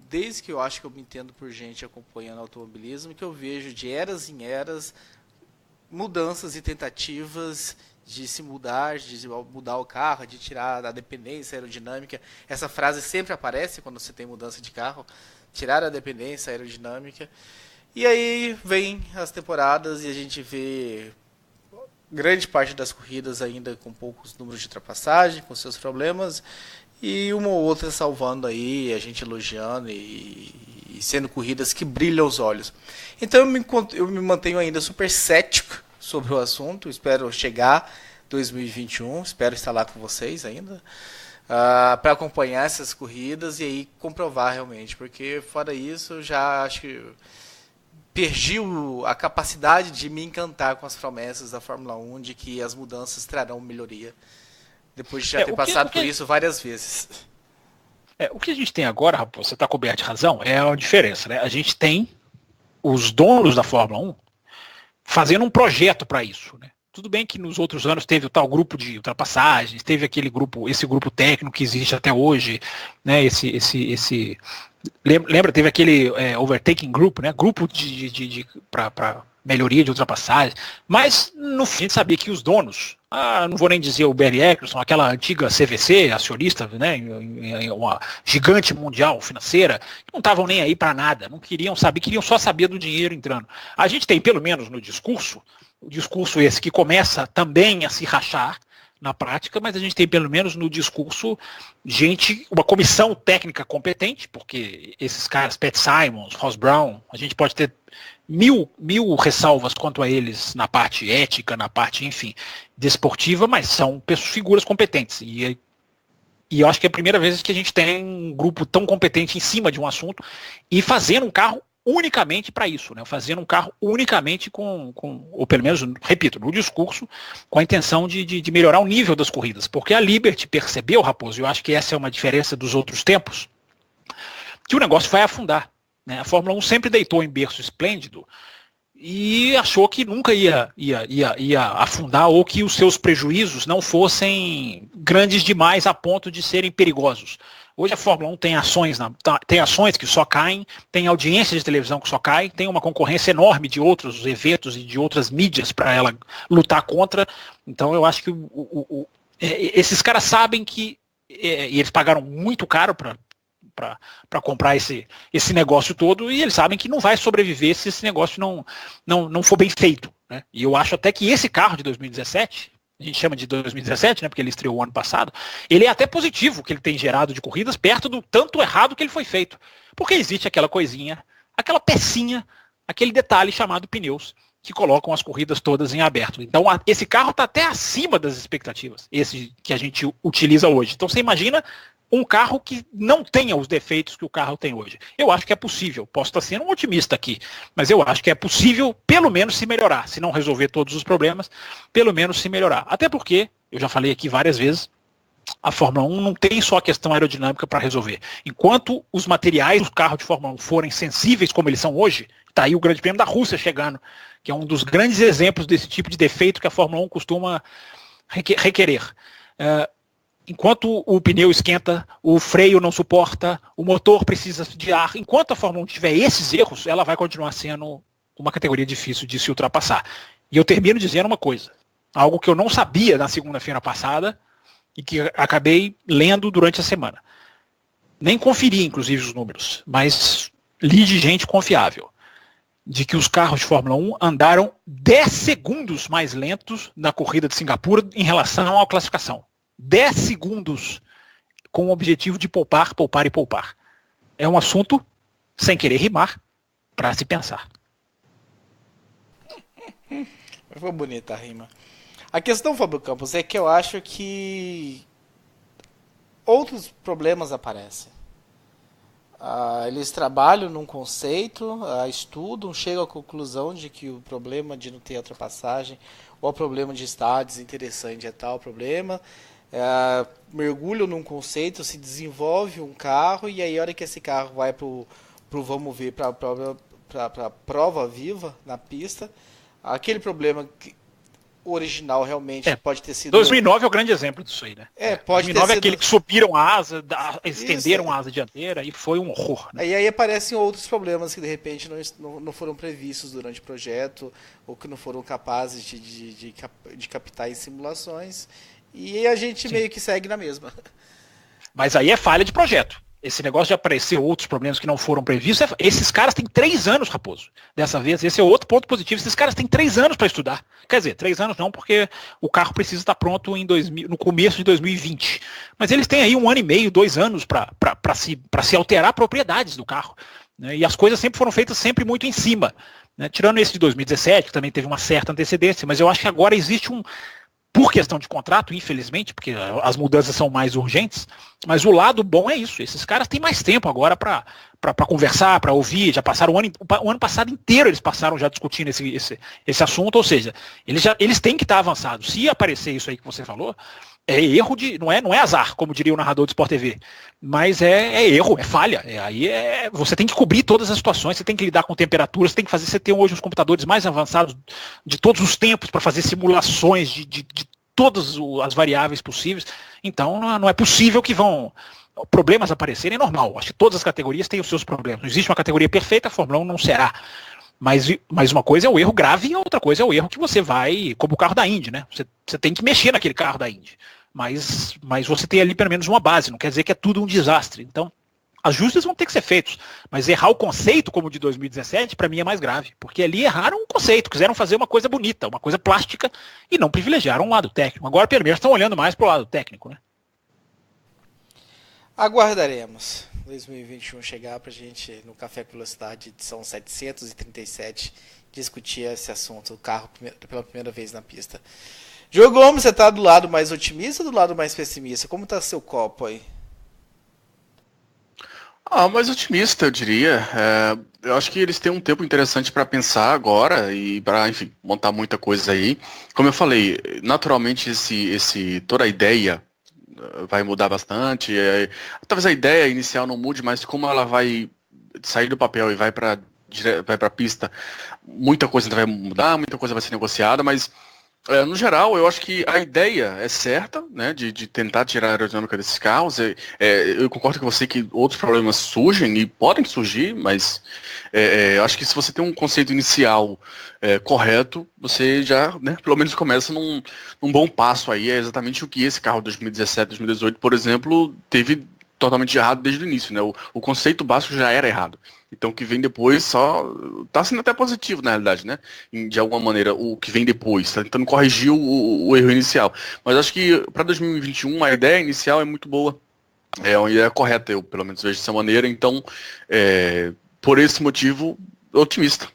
Desde que eu acho que eu me entendo por gente acompanhando automobilismo, que eu vejo de eras em eras mudanças e tentativas de se mudar, de mudar o carro, de tirar a dependência aerodinâmica. Essa frase sempre aparece quando você tem mudança de carro, tirar a dependência aerodinâmica. E aí vem as temporadas e a gente vê grande parte das corridas ainda com poucos números de ultrapassagem, com seus problemas, e uma ou outra salvando aí, a gente elogiando e sendo corridas que brilham os olhos. Então eu me mantenho ainda super cético sobre o assunto, espero chegar 2021, espero estar lá com vocês ainda, para acompanhar essas corridas e aí comprovar realmente, porque fora isso eu já acho que perdi a capacidade de me encantar com as promessas da Fórmula 1 de que as mudanças trarão melhoria, depois de já ter passado por isso várias vezes. O que a gente tem agora, Raposo, você está coberto de razão, é a diferença. Né? A gente tem os donos da Fórmula 1 fazendo um projeto para isso. Né? Tudo bem que nos outros anos teve o tal grupo de ultrapassagens, teve esse grupo técnico que existe até hoje, né? Lembra, teve aquele overtaking group, né? Grupo para melhoria de ultrapassagem, mas no fim a gente sabia que os donos, não vou nem dizer o Bernie Eccleston, aquela antiga CVC, acionista, né, uma gigante mundial financeira, não estavam nem aí para nada, não queriam saber, queriam só saber do dinheiro entrando. A gente tem, pelo menos no discurso, o discurso esse que começa também a se rachar na prática, mas a gente tem pelo menos no discurso uma comissão técnica competente, porque esses caras, Pat Simons, Ross Brown, a gente pode ter mil ressalvas quanto a eles na parte ética, na parte, enfim, desportiva, mas são figuras competentes. E eu acho que é a primeira vez que a gente tem um grupo tão competente em cima de um assunto e fazendo um carro unicamente para isso, né? Fazendo um carro unicamente ou pelo menos, repito, no discurso, com a intenção de melhorar o nível das corridas. Porque a Liberty percebeu, Raposo, e eu acho que essa é uma diferença dos outros tempos, que o negócio vai afundar. Né? A Fórmula 1 sempre deitou em berço esplêndido e achou que nunca ia afundar ou que os seus prejuízos não fossem grandes demais a ponto de serem perigosos. Hoje a Fórmula 1 tem ações que só caem, tem audiência de televisão que só cai, tem uma concorrência enorme de outros eventos e de outras mídias para ela lutar contra. Então eu acho que esses caras sabem que, e eles pagaram muito caro para comprar esse negócio todo, e eles sabem que não vai sobreviver se esse negócio não for bem feito, né? E eu acho até que esse carro de 2017, a gente chama de 2017, né, porque ele estreou o ano passado, ele é até positivo que ele tem gerado de corridas perto do tanto errado que ele foi feito. Porque existe aquela coisinha, aquela pecinha, aquele detalhe chamado pneus, que colocam as corridas todas em aberto. Então esse carro está até acima das expectativas, esse que a gente utiliza hoje. Então você imagina um carro que não tenha os defeitos que o carro tem hoje. Eu acho que é possível, posso estar sendo um otimista aqui, mas eu acho que é possível pelo menos se melhorar, se não resolver todos os problemas, pelo menos se melhorar. Até porque, eu já falei aqui várias vezes, a Fórmula 1 não tem só a questão aerodinâmica para resolver. Enquanto os materiais do carro de Fórmula 1 forem sensíveis como eles são hoje, está aí o Grande Prêmio da Rússia chegando, que é um dos grandes exemplos desse tipo de defeito que a Fórmula 1 costuma requerer. Enquanto o pneu esquenta, o freio não suporta, o motor precisa de ar, enquanto a Fórmula 1 tiver esses erros, ela vai continuar sendo uma categoria difícil de se ultrapassar. E eu termino dizendo uma coisa, algo que eu não sabia na segunda-feira passada e que acabei lendo durante a semana. Nem conferi, inclusive, os números, mas li de gente confiável, de que os carros de Fórmula 1 andaram 10 segundos mais lentos na corrida de Singapura em relação à classificação. 10 segundos com o objetivo de poupar, poupar e poupar. É um assunto, sem querer rimar, para se pensar. Foi bonita a rima. A questão, Fábio Campos, é que eu acho que outros problemas aparecem. Eles trabalham num conceito, estudam, chegam à conclusão de que o problema de não ter ultrapassagem ou o problema de estar desinteressante é tal problema. Mergulham num conceito, se desenvolve um carro e aí a hora que esse carro vai pro vamos ver, para prova viva na pista, aquele problema original realmente pode ter sido... 2009 é o grande exemplo disso aí, né? Pode 2009 ter é sido... aquele que subiram a asa, estenderam a asa dianteira e foi um horror, né? E aí aparecem outros problemas que de repente não foram previstos durante o projeto ou que não foram capazes de captar em simulações e a gente meio que segue na mesma. Mas aí é falha de projeto. Esse negócio de aparecer outros problemas que não foram previstos, esses caras têm 3 anos, Raposo. Dessa vez, esse é outro ponto positivo. Esses caras têm 3 anos para estudar. Quer dizer, 3 anos não, porque o carro precisa estar pronto no começo de 2020. Mas eles têm aí 1 ano e meio, 2 anos para se alterar propriedades do carro, né? E as coisas sempre foram feitas sempre muito em cima, né? Tirando esse de 2017, que também teve uma certa antecedência, mas eu acho que agora existe por questão de contrato, infelizmente, porque as mudanças são mais urgentes, mas o lado bom é isso. Esses caras têm mais tempo agora para conversar, para ouvir, já passaram o ano passado inteiro, eles passaram já discutindo esse assunto, ou seja, eles têm que estar avançados. Se aparecer isso aí que você falou, é erro não é azar, como diria o narrador do Sport TV, mas é erro, é falha. Você tem que cobrir todas as situações, você tem que lidar com temperaturas, você tem hoje os computadores mais avançados de todos os tempos para fazer simulações de todas as variáveis possíveis. Então não é possível que problemas aparecerem, é normal. Acho que todas as categorias têm os seus problemas. Não existe uma categoria perfeita, a Fórmula 1 não será. Mas uma coisa é o erro grave e a outra coisa é o erro que você vai, como o carro da Indy, né? Você tem que mexer naquele carro da Indy. Mas você tem ali pelo menos uma base, não quer dizer que é tudo um desastre. Então, ajustes vão ter que ser feitos. Mas errar o conceito, como o de 2017, para mim é mais grave. Porque ali erraram o conceito, quiseram fazer uma coisa bonita, uma coisa plástica, e não privilegiaram o lado técnico. Agora, pelo menos, estão olhando mais para o lado técnico, né? Aguardaremos 2021 chegar para a gente, no Café com Velocidade, edição 737, discutir esse assunto, o carro pela primeira vez na pista. Diogo Gomes, você está do lado mais otimista ou do lado mais pessimista? Como está seu copo aí? Mais otimista, eu diria. Eu acho que eles têm um tempo interessante para pensar agora e para, enfim, montar muita coisa aí. Como eu falei, naturalmente toda a ideia vai mudar bastante. Talvez a ideia inicial não mude, mas como ela vai sair do papel e vai para a pista, muita coisa vai mudar, muita coisa vai ser negociada, mas no geral, eu acho que a ideia é certa, né, de tentar tirar a aerodinâmica desses carros. Eu concordo com você que outros problemas surgem e podem surgir, mas eu acho que se você tem um conceito inicial correto, você já, né, pelo menos começa num bom passo aí. É exatamente o que esse carro 2017, 2018, por exemplo, teve totalmente errado desde o início, né? O conceito básico já era errado. Então o que vem depois só tá sendo até positivo na realidade, né? De alguma maneira, o que vem depois, tá tentando corrigir o erro inicial. Mas acho que para 2021 a ideia inicial é muito boa. É uma ideia correta, eu pelo menos vejo dessa maneira. Então, por esse motivo, otimista.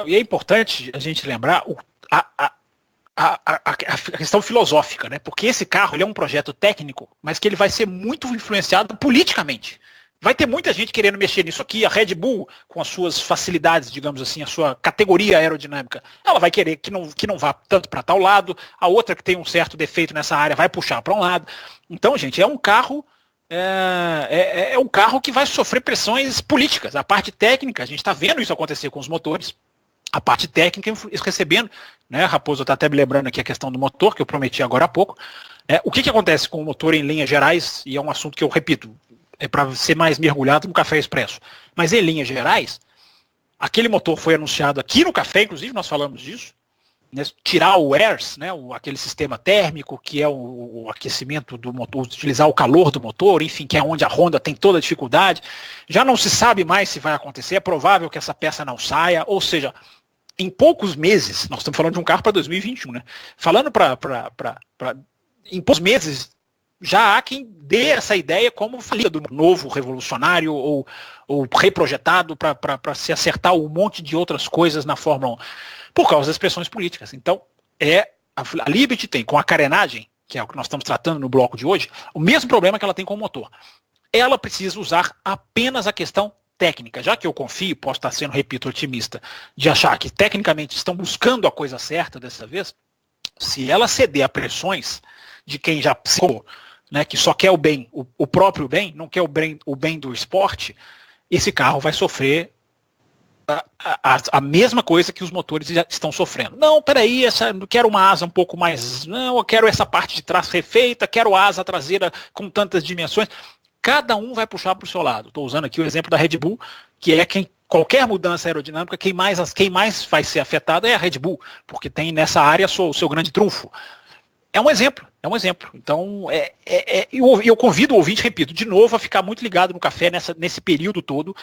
E é importante a gente lembrar a questão filosófica, né? Porque esse carro ele é um projeto técnico, mas que ele vai ser muito influenciado politicamente. Vai ter muita gente querendo mexer nisso aqui. A Red Bull, com as suas facilidades, digamos assim, a sua categoria aerodinâmica, ela vai querer que não vá tanto para tal lado. A outra que tem um certo defeito nessa área vai puxar para um lado. Então, gente, é um carro um carro que vai sofrer pressões políticas. A parte técnica, a gente está vendo isso acontecer com os motores. A parte técnica recebendo, né? Raposo está até me lembrando aqui a questão do motor, que eu prometi agora há pouco. O que acontece com o motor em linhas gerais, e é um assunto que eu repito, é para ser mais mergulhado no Café Expresso. Mas em linhas gerais, aquele motor foi anunciado aqui no Café, inclusive nós falamos disso, né, tirar o AIRS, né, aquele sistema térmico, que é o aquecimento do motor, utilizar o calor do motor, enfim, que é onde a Honda tem toda a dificuldade. Já não se sabe mais se vai acontecer, é provável que essa peça não saia, ou seja, em poucos meses, nós estamos falando de um carro para 2021, né? Falando em poucos meses, já há quem dê essa ideia como falida do novo revolucionário ou reprojetado para se acertar um monte de outras coisas na Fórmula 1, por causa das pressões políticas. Então, a Liberty tem com a carenagem, que é o que nós estamos tratando no bloco de hoje, o mesmo problema que ela tem com o motor. Ela precisa usar apenas a questão técnica, já que eu confio, posso estar sendo, repito, otimista, de achar que tecnicamente estão buscando a coisa certa dessa vez, se ela ceder a pressões de quem já psicou, né, que só quer o bem, o próprio bem, não quer o bem do esporte, esse carro vai sofrer a mesma coisa que os motores já estão sofrendo. Não, peraí, eu quero uma asa um pouco mais... Não, eu quero essa parte de trás refeita, quero a asa traseira com tantas dimensões. Cada um vai puxar para o seu lado. Estou usando aqui o exemplo da Red Bull, que é qualquer mudança aerodinâmica, quem mais vai ser afetado é a Red Bull, porque tem nessa área o seu grande trunfo. É um exemplo. Então, eu convido o ouvinte, repito, de novo, a ficar muito ligado no Café nesse período todo,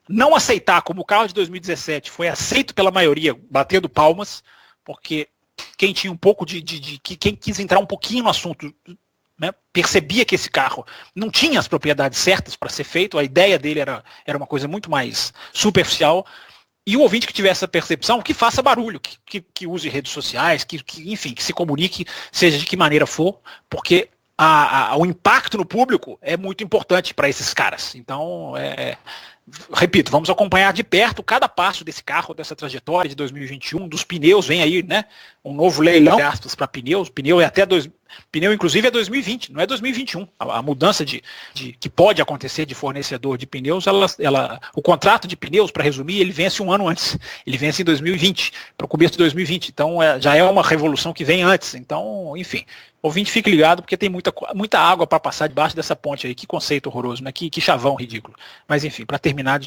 não aceitar, como o carro de 2017 foi aceito pela maioria, batendo palmas, porque quem tinha um pouco quem quis entrar um pouquinho no assunto, né, percebia que esse carro não tinha as propriedades certas para ser feito, a ideia dele era uma coisa muito mais superficial. E o ouvinte que tiver essa percepção, que faça barulho, que use redes sociais, enfim, que se comunique, seja de que maneira for, porque o impacto no público é muito importante para esses caras. Então, repito, vamos acompanhar de perto cada passo desse carro, dessa trajetória de 2021, dos pneus, vem aí, né, um novo leilão, aspas, para pneus, pneu inclusive é 2020, não é 2021. A mudança que pode acontecer de fornecedor de pneus, o contrato de pneus, para resumir, ele vence um ano antes. Ele vence em 2020, para o começo de 2020. Então já é uma revolução que vem antes. Então, enfim, ouvinte, fique ligado, porque tem muita água para passar debaixo dessa ponte aí. Que conceito horroroso, né? Que chavão ridículo. Mas enfim, para terminar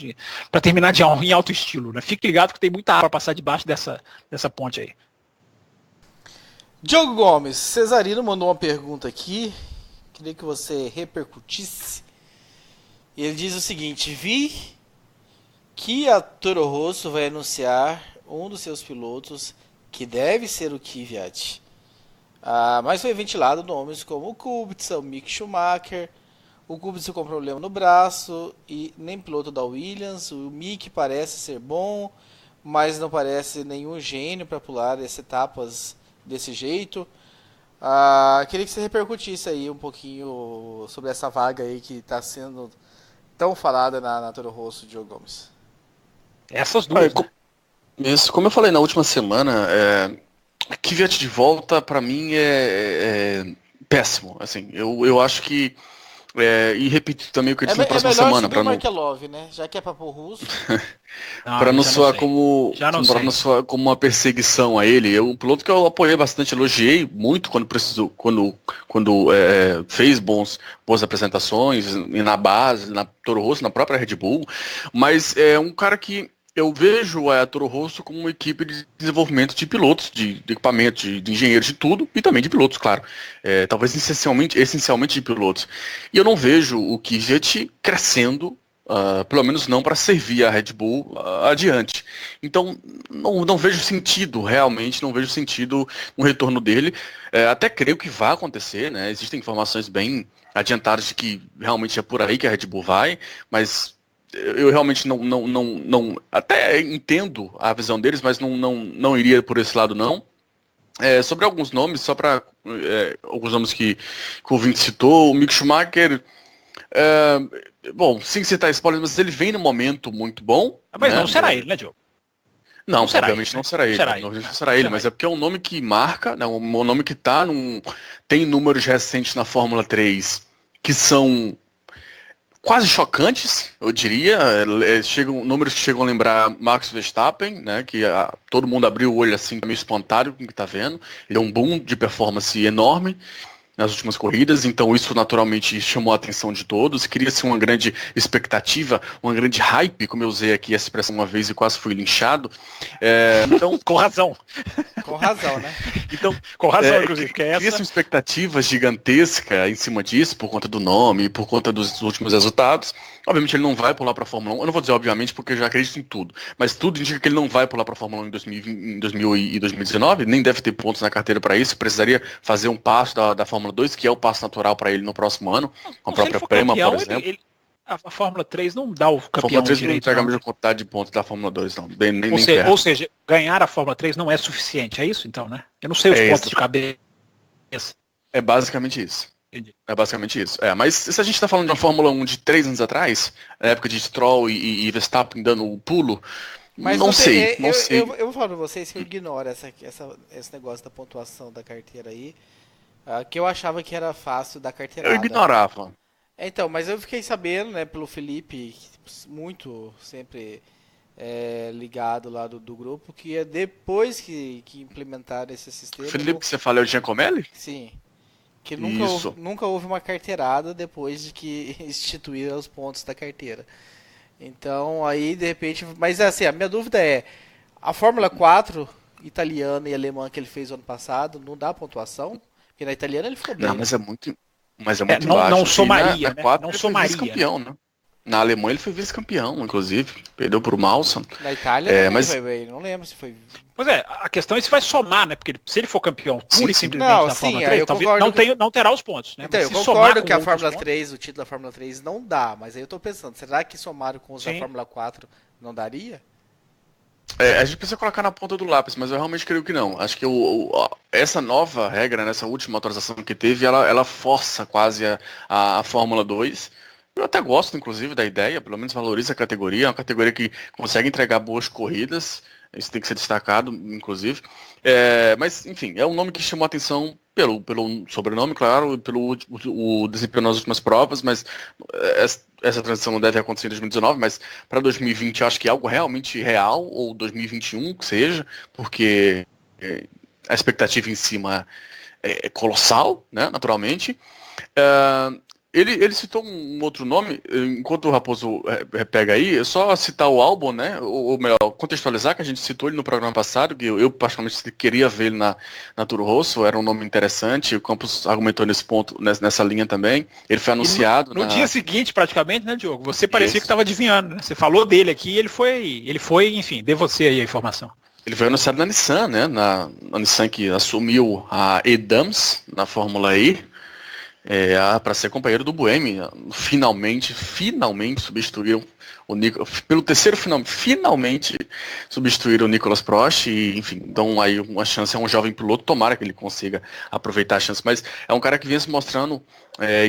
em alto estilo, né? Fique ligado que tem muita água para passar debaixo dessa ponte aí. Diogo Gomes, Cesarino mandou uma pergunta aqui, queria que você repercutisse. Ele diz o seguinte: vi que a Toro Rosso vai anunciar um dos seus pilotos, que deve ser o Kvyat. Mas foi ventilado nomes como o Kubica, o Mick Schumacher. O Kubica com problema no braço e nem piloto da Williams. O Mick parece ser bom, mas não parece nenhum gênio para pular as etapas desse jeito. Queria que você repercutisse aí um pouquinho sobre essa vaga aí que está sendo tão falada na Toro Rosso, Diogo Gomes. Essas duas. Isso, como eu falei na última semana, Kvyat de volta para mim é péssimo. Assim, eu acho que e repito também o que eu disse na próxima semana, para não Markelov, né? Já que é papo russo. Para não soar como uma perseguição a ele. Um piloto que eu apoiei bastante, elogiei muito quando precisou, quando fez boas apresentações e na base, na Toro Rosso, na própria Red Bull, mas é um cara que Eu vejo a Toro Rosso como uma equipe de desenvolvimento de pilotos, de equipamento, de engenheiros, de tudo, e também de pilotos, claro. Talvez essencialmente de pilotos. E eu não vejo o Kvyat crescendo, pelo menos não para servir a Red Bull adiante. Então, não vejo sentido, realmente, não vejo sentido no retorno dele. Até creio que vai acontecer, né? Existem informações bem adiantadas de que realmente é por aí que a Red Bull vai, mas eu realmente não até entendo a visão deles, mas não iria por esse lado não. Sobre alguns nomes, só para alguns nomes que o ouvinte citou, o Mick Schumacher, bom, sem citar spoilers, mas ele vem num momento muito bom. Mas né? não será ele, né, Diogo? Não, obviamente não será ele. Não será ele, mas é porque é um nome que marca, né, um nome que tem números recentes na Fórmula 3 que são quase chocantes, eu diria. Números que chegam a lembrar Max Verstappen, né, que todo mundo abriu o olho assim, meio espontâneo com o que está vendo. Ele é um boom de performance enorme nas últimas corridas, então isso naturalmente chamou a atenção de todos, cria-se uma grande expectativa, uma grande hype, como eu usei aqui essa expressão uma vez e quase fui linchado. Então, com razão. Com razão, né? Então, com razão, inclusive, que é essa. Cria-se uma expectativa gigantesca em cima disso, por conta do nome, por conta dos últimos resultados. Obviamente ele não vai pular para a Fórmula 1, eu não vou dizer obviamente porque eu já acredito em tudo, mas tudo indica que ele não vai pular para a Fórmula 1 em 2019, nem deve ter pontos na carteira para isso, precisaria fazer um passo da Fórmula 2, que é o passo natural para ele no próximo ano, com a própria Prema, por exemplo. A Fórmula 3 não dá o campeão. A Fórmula 3 direito, não entrega a mesma quantidade de pontos da Fórmula 2, não. Ou seja, ganhar a Fórmula 3 não é suficiente, é isso então, né? Eu não sei os pontos de cabeça. É basicamente isso. Entendi. É basicamente isso. Mas se a gente está falando de uma Fórmula 1 de 3 anos atrás, na época de Stroll e Verstappen dando o pulo, mas não sei. Eu vou falar pra vocês que eu ignoro esse negócio da pontuação da carteira aí, que eu achava que era fácil da carteirada. Eu ignorava. Então, mas eu fiquei sabendo, né, pelo Felipe, muito sempre ligado lá do grupo, que é depois que implementaram esse sistema... Felipe, que você fala é o Giacomelli? Sim. Que nunca houve uma carteirada depois de que instituíram os pontos da carteira. Então, aí, de repente... Mas, assim, a minha dúvida é... A Fórmula 4 italiana e alemã que ele fez ano passado, não dá pontuação? Porque na italiana ele ficou bem. Não, mas é muito baixo. Não somaria, na 4, não ele somaria. Foi vice-campeão, né? Na Alemanha ele foi vice-campeão, inclusive. Perdeu pro Mawson. Na Itália mas... foi bem. Não lembro se foi... Pois a questão é se vai somar, né? Porque se ele for campeão pura e simplesmente da Fórmula 3, talvez não terá os pontos, né? Então, eu concordo que a Fórmula 3, o título da Fórmula 3 não dá, mas aí eu tô pensando, será que somaram com os da Fórmula 4 não daria? A gente precisa colocar na ponta do lápis, mas eu realmente creio que não. Acho que essa nova regra, nessa última atualização que teve, ela força quase a Fórmula 2. Eu até gosto, inclusive, da ideia, pelo menos valoriza a categoria. É uma categoria que consegue entregar boas corridas. Isso tem que ser destacado, inclusive. Mas, enfim, é um nome que chamou a atenção pelo sobrenome, claro, pelo o desempenho nas últimas provas, mas essa transição não deve acontecer em 2019, mas para 2020 eu acho que é algo realmente real, ou 2021 que seja, porque a expectativa em cima é colossal, né, naturalmente. Ele citou um outro nome, enquanto o Raposo pega aí, é só citar o Albon, né? Ou melhor, contextualizar que a gente citou ele no programa passado, que eu particularmente queria ver ele na Toro Rosso, era um nome interessante, o Campos argumentou nesse ponto, nessa linha também. Ele foi anunciado. No dia seguinte, praticamente, né, Diogo? Você parecia que estava adivinhando, né? Você falou dele aqui e ele foi, enfim, dê você aí a informação. Ele foi anunciado na Nissan, né? Na Nissan que assumiu a Edams na Fórmula E. Para ser companheiro do Buemi, finalmente substituíram o Nicolas, pelo terceiro finalmente substituíram o Nicolas Prost e, enfim, dão aí uma chance a um jovem piloto, tomara que ele consiga aproveitar a chance, mas é um cara que vem se mostrando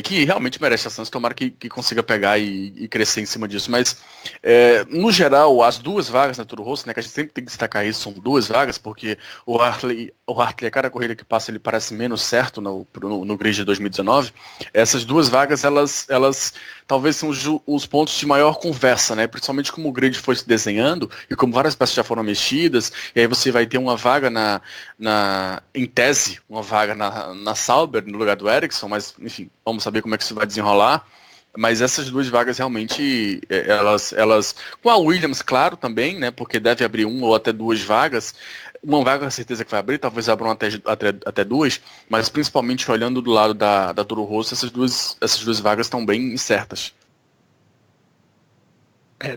que realmente merece a chance, tomara que consiga pegar e crescer em cima disso, mas no geral, as duas vagas na Toro Rosso, né, que a gente sempre tem que destacar isso, são duas vagas, porque o Hartley, a cada corrida que passa, ele parece menos certo no grid de 2019, essas duas vagas, elas talvez são os pontos de maior conversa, né? Principalmente como o grid foi se desenhando e como várias peças já foram mexidas, e aí você vai ter uma vaga em tese, uma vaga na Sauber, no lugar do Ericsson, mas enfim, vamos saber como é que isso vai desenrolar. Mas essas duas vagas realmente, elas com a Williams, claro, também, né? Porque deve abrir uma ou até duas vagas. Uma vaga com certeza que vai abrir, talvez abram até duas, mas principalmente olhando do lado da Toro Rosso, essas duas vagas estão bem incertas.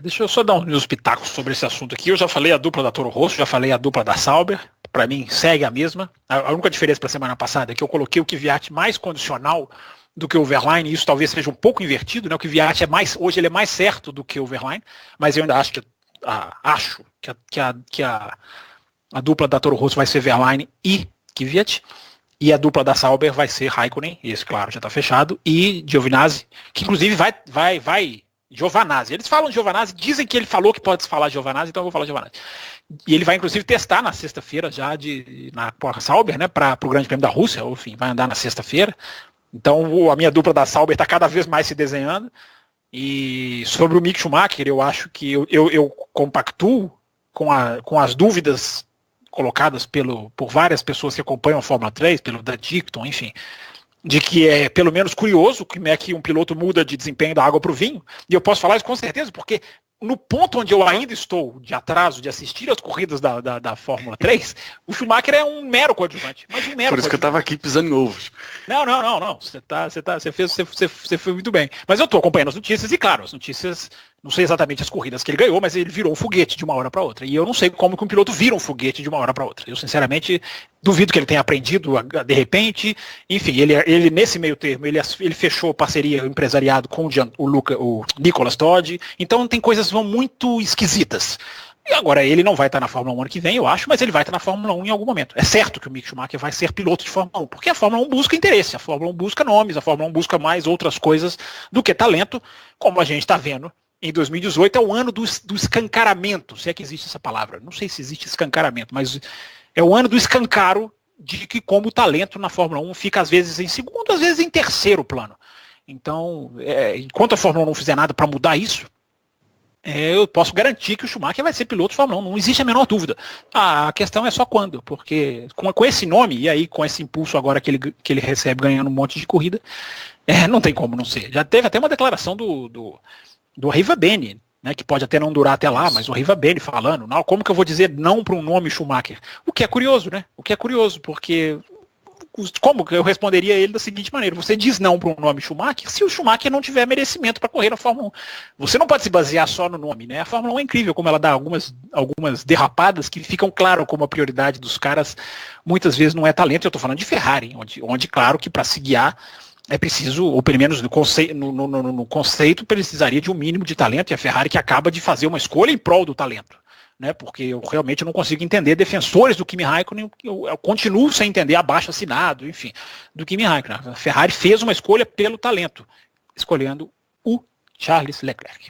Deixa eu só dar uns pitacos sobre esse assunto aqui. Eu já falei a dupla da Toro Rosso, já falei a dupla da Sauber. Para mim, segue a mesma. A única diferença para a semana passada é que eu coloquei o Kvyat mais condicional do que o Verlaine, e isso talvez seja um pouco invertido, né? O Kvyat hoje ele é mais certo do que o Verlaine, mas eu ainda acho que a dupla da Toro Rosso vai ser Verlaine e Kvyat, e a dupla da Sauber vai ser Raikkonen, esse claro já está fechado, e Giovinazzi, que inclusive vai Giovinazzi. Eles falam Giovinazzi, dizem que ele falou que pode falar Giovinazzi, então eu vou falar Giovinazzi. E ele vai inclusive testar na sexta-feira já na Sauber, né, para o Grande Prêmio da Rússia, ou enfim, vai andar na sexta-feira. Então a minha dupla da Sauber está cada vez mais se desenhando. E sobre o Mick Schumacher, eu acho que eu compactuo com as dúvidas colocadas por várias pessoas que acompanham a Fórmula 3, pelo Dan Tickton, enfim, de que é pelo menos curioso como é que um piloto muda de desempenho da água para o vinho. E eu posso falar isso com certeza, porque no ponto onde eu ainda estou de atraso de assistir as corridas da Fórmula 3, o Schumacher é um mero coadjuvante. Mas um mero Por isso que eu estava aqui pisando em ovos. Não. Você foi muito bem. Mas eu estou acompanhando as notícias e, claro, as notícias, não sei exatamente as corridas que ele ganhou, mas ele virou um foguete de uma hora para outra. E eu não sei como que um piloto vira um foguete de uma hora para outra. Eu, sinceramente, duvido que ele tenha aprendido de repente. Enfim, ele nesse meio termo, ele fechou parceria empresariado com o Nicolas Todd. Então tem coisas vão muito esquisitas. E agora ele não vai estar na Fórmula 1 ano que vem, eu acho, mas ele vai estar na Fórmula 1 em algum momento. É certo que o Mick Schumacher vai ser piloto de Fórmula 1, porque a Fórmula 1 busca interesse, a Fórmula 1 busca nomes, a Fórmula 1 busca mais outras coisas do que talento, como a gente está vendo. Em 2018 é o ano do escancaramento, se é que existe essa palavra. Não sei se existe escancaramento, mas é o ano do escancaro de que como o talento na Fórmula 1 fica às vezes em segundo, às vezes em terceiro plano. Então, enquanto a Fórmula 1 não fizer nada para mudar isso, eu posso garantir que o Schumacher vai ser piloto de Fórmula 1, não existe a menor dúvida. A questão é só quando, porque com esse nome, e aí com esse impulso agora que ele recebe ganhando um monte de corrida, não tem como não ser. Já teve até uma declaração do Riva Bene, né, que pode até não durar até lá, mas o Riva Bene falando, não, como que eu vou dizer não para um nome Schumacher? O que é curioso, né? O que é curioso, porque como que eu responderia a ele da seguinte maneira: você diz não para um nome Schumacher se o Schumacher não tiver merecimento para correr na Fórmula 1. Você não pode se basear só no nome, né? A Fórmula 1 é incrível como ela dá algumas derrapadas que ficam claro como a prioridade dos caras muitas vezes não é talento. Eu estou falando de Ferrari, onde claro que para se guiar é preciso, ou pelo menos no conceito, precisaria de um mínimo de talento, e a Ferrari que acaba de fazer uma escolha em prol do talento. Né, porque eu realmente não consigo entender defensores do Kimi Raikkonen, eu continuo sem entender abaixo assinado, enfim, do Kimi Raikkonen. A Ferrari fez uma escolha pelo talento, escolhendo o Charles Leclerc.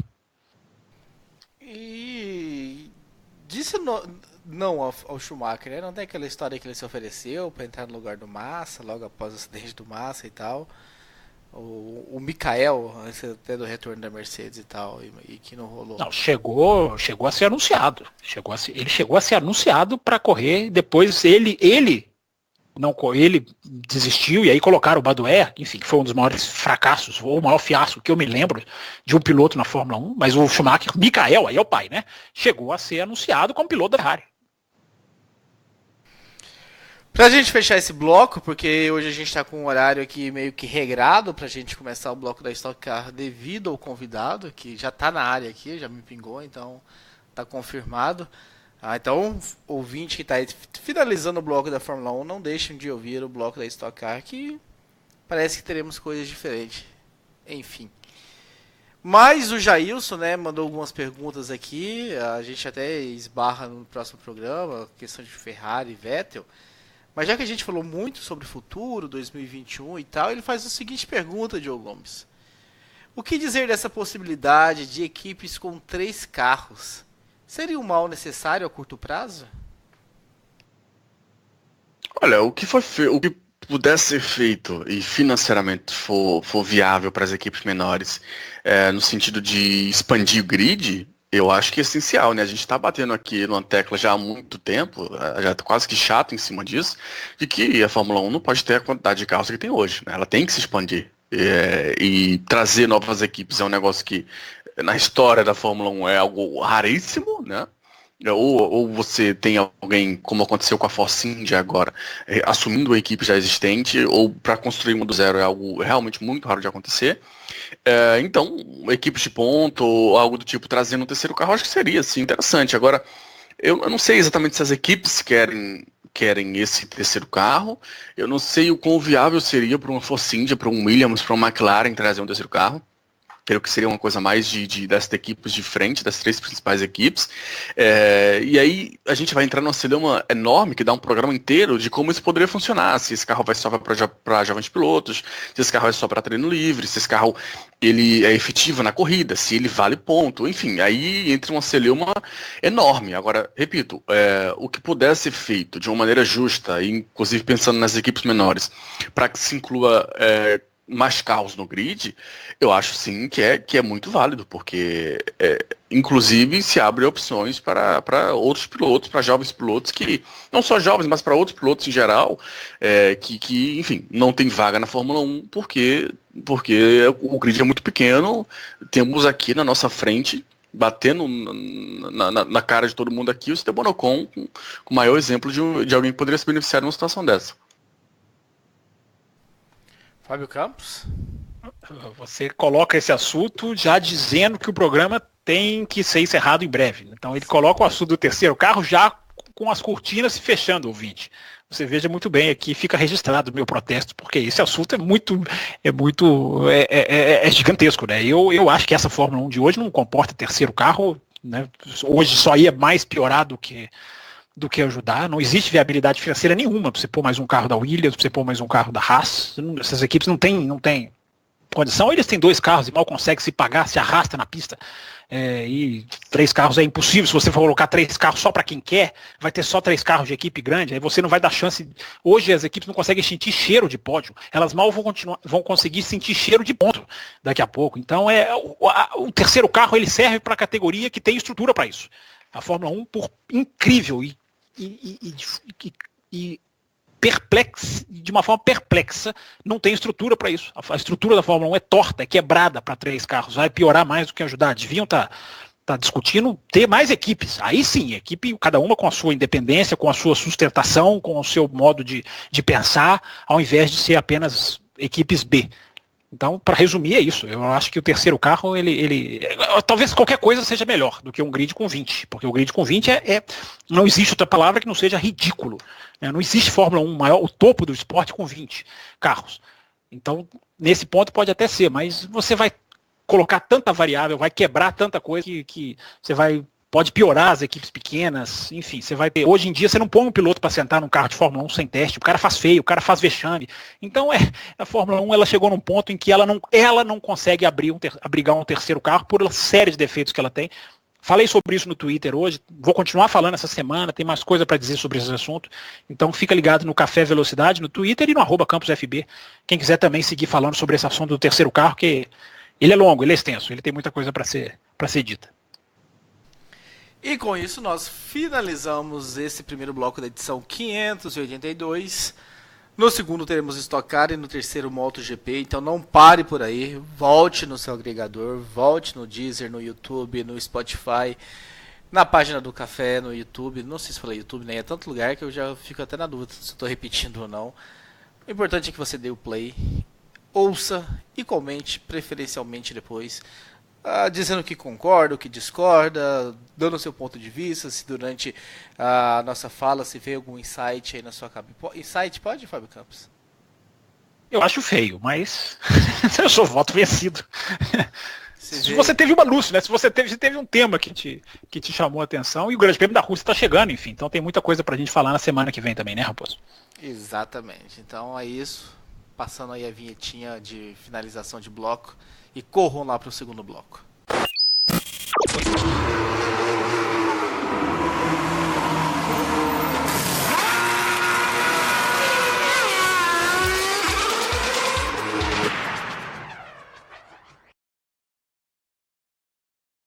E disse não ao Schumacher, né? Não tem aquela história que ele se ofereceu para entrar no lugar do Massa, logo após o acidente do Massa e tal. O Michael, antes até do retorno da Mercedes e tal, e que não rolou. Não, chegou a ser anunciado. Ele chegou a ser anunciado para correr, depois ele desistiu, e aí colocaram o Badoer, enfim, que foi um dos maiores fracassos, ou o maior fiasco que eu me lembro de um piloto na Fórmula 1, mas o Schumacher, Michael, aí é o pai, né? Chegou a ser anunciado como piloto da Ferrari. Pra gente fechar esse bloco, porque hoje a gente tá com um horário aqui meio que regrado pra gente começar o bloco da Stock Car devido ao convidado, que já tá na área aqui, já me pingou, então tá confirmado. Então, ouvinte que tá aí finalizando o bloco da Fórmula 1, não deixem de ouvir o bloco da Stock Car, que parece que teremos coisas diferentes. Enfim. Mas o Jailson, né, mandou algumas perguntas aqui, a gente até esbarra no próximo programa, questão de Ferrari e Vettel. Mas já que a gente falou muito sobre o futuro, 2021 e tal, ele faz a seguinte pergunta, Diogo Gomes. O que dizer dessa possibilidade de equipes com 3 carros? Seria um mal necessário a curto prazo? Olha, o que puder ser feito e financeiramente for viável para as equipes menores, no sentido de expandir o grid, eu acho que é essencial, né? A gente está batendo aqui numa tecla já há muito tempo, já está quase que chato em cima disso, de que a Fórmula 1 não pode ter a quantidade de carros que tem hoje, né? Ela tem que se expandir. E trazer novas equipes é um negócio que na história da Fórmula 1 é algo raríssimo, né? Ou você tem alguém, como aconteceu com a Force India agora, assumindo uma equipe já existente, ou para construir uma do zero é algo realmente muito raro de acontecer. Então, equipes de ponto ou algo do tipo trazendo um terceiro carro, acho que seria assim, interessante. Agora, eu não sei exatamente se as equipes querem esse terceiro carro. Eu não sei o quão viável seria para uma Force India, para um Williams, para uma McLaren trazer um terceiro carro. Creio que seria uma coisa mais dessas equipes de frente, das 3 principais equipes. E aí a gente vai entrar numa celeuma enorme que dá um programa inteiro de como isso poderia funcionar. Se esse carro vai só para jovens pilotos, se esse carro é só para treino livre, se esse carro ele é efetivo na corrida, se ele vale ponto. Enfim, aí entra uma celeuma enorme. Agora, repito, o que puder ser feito de uma maneira justa, inclusive pensando nas equipes menores, para que se inclua mais carros no grid, eu acho sim que é muito válido, porque inclusive se abre opções para outros pilotos, para jovens pilotos que, não só jovens, mas para outros pilotos em geral, que, enfim, não tem vaga na Fórmula 1, porque o grid é muito pequeno. Temos aqui na nossa frente, batendo na cara de todo mundo aqui, o Esteban Ocon, com o maior exemplo de alguém que poderia se beneficiar de uma situação dessa. Fábio Campos? Você coloca esse assunto já dizendo que o programa tem que ser encerrado em breve. Então ele coloca o assunto do terceiro carro já com as cortinas se fechando, ouvinte. Você veja muito bem aqui, fica registrado o meu protesto, porque esse assunto é gigantesco, né? Eu acho que essa Fórmula 1 de hoje não comporta terceiro carro, né? Hoje só ia mais piorar do que ajudar. Não existe viabilidade financeira nenhuma para você pôr mais um carro da Williams, para você pôr mais um carro da Haas. Essas equipes não têm condição. Eles têm 2 carros e mal conseguem se pagar, se arrasta na pista. E 3 carros é impossível. Se você for colocar 3 carros só para quem quer, vai ter só 3 carros de equipe grande. Aí você não vai dar chance. Hoje as equipes não conseguem sentir cheiro de pódio. Elas mal vão conseguir sentir cheiro de ponto daqui a pouco. Então o terceiro carro ele serve para a categoria que tem estrutura para isso. A Fórmula 1, por incrível e perplexa, de uma forma perplexa, não tem estrutura para isso. A estrutura da Fórmula 1 é torta, é quebrada para 3 carros, vai piorar mais do que ajudar. Deviam estar discutindo ter mais equipes. Aí sim, equipe, cada uma com a sua independência, com a sua sustentação, com o seu modo de pensar, ao invés de ser apenas equipes B. Então, para resumir, é isso. Eu acho que o terceiro carro, talvez qualquer coisa seja melhor do que um grid com 20. Porque o grid com 20 não existe outra palavra que não seja ridículo. Né? Não existe Fórmula 1 maior, o topo do esporte com 20 carros. Então, nesse ponto pode até ser, mas você vai colocar tanta variável, vai quebrar tanta coisa que você pode piorar as equipes pequenas, enfim, você vai ter. Hoje em dia você não põe um piloto para sentar num carro de Fórmula 1 sem teste, o cara faz feio, o cara faz vexame. Então a Fórmula 1 ela chegou num ponto em que ela não consegue abrigar um terceiro carro por uma série de defeitos que ela tem. Falei sobre isso no Twitter hoje, vou continuar falando essa semana, tem mais coisa para dizer sobre esse assunto. Então fica ligado no Café Velocidade, no Twitter e no @CampusFB. Quem quiser também seguir falando sobre esse assunto do terceiro carro, que ele é longo, ele é extenso, ele tem muita coisa para ser dita. E com isso nós finalizamos esse primeiro bloco da edição 582. No segundo teremos Stock Car e no terceiro MotoGP, então não pare por aí, volte no seu agregador, volte no Deezer, no YouTube, no Spotify, na página do Café, no YouTube, não sei se falei YouTube, nem é tanto lugar que eu já fico até na dúvida se estou repetindo ou não. O importante é que você dê o play, ouça e comente, preferencialmente depois, dizendo que concorda, o que discorda, dando o seu ponto de vista, se durante a nossa fala se vê algum insight aí na sua cabeça. Insight pode, Fábio Campos? Eu acho feio, mas eu sou voto vencido. Se você teve uma luz, né? Se você teve um tema que te chamou a atenção, e o Grande Prêmio da Rússia está chegando, enfim. Então tem muita coisa pra gente falar na semana que vem também, né, Raposo? Exatamente. Então é isso. Passando aí a vinhetinha de finalização de bloco. E corram lá para o segundo bloco.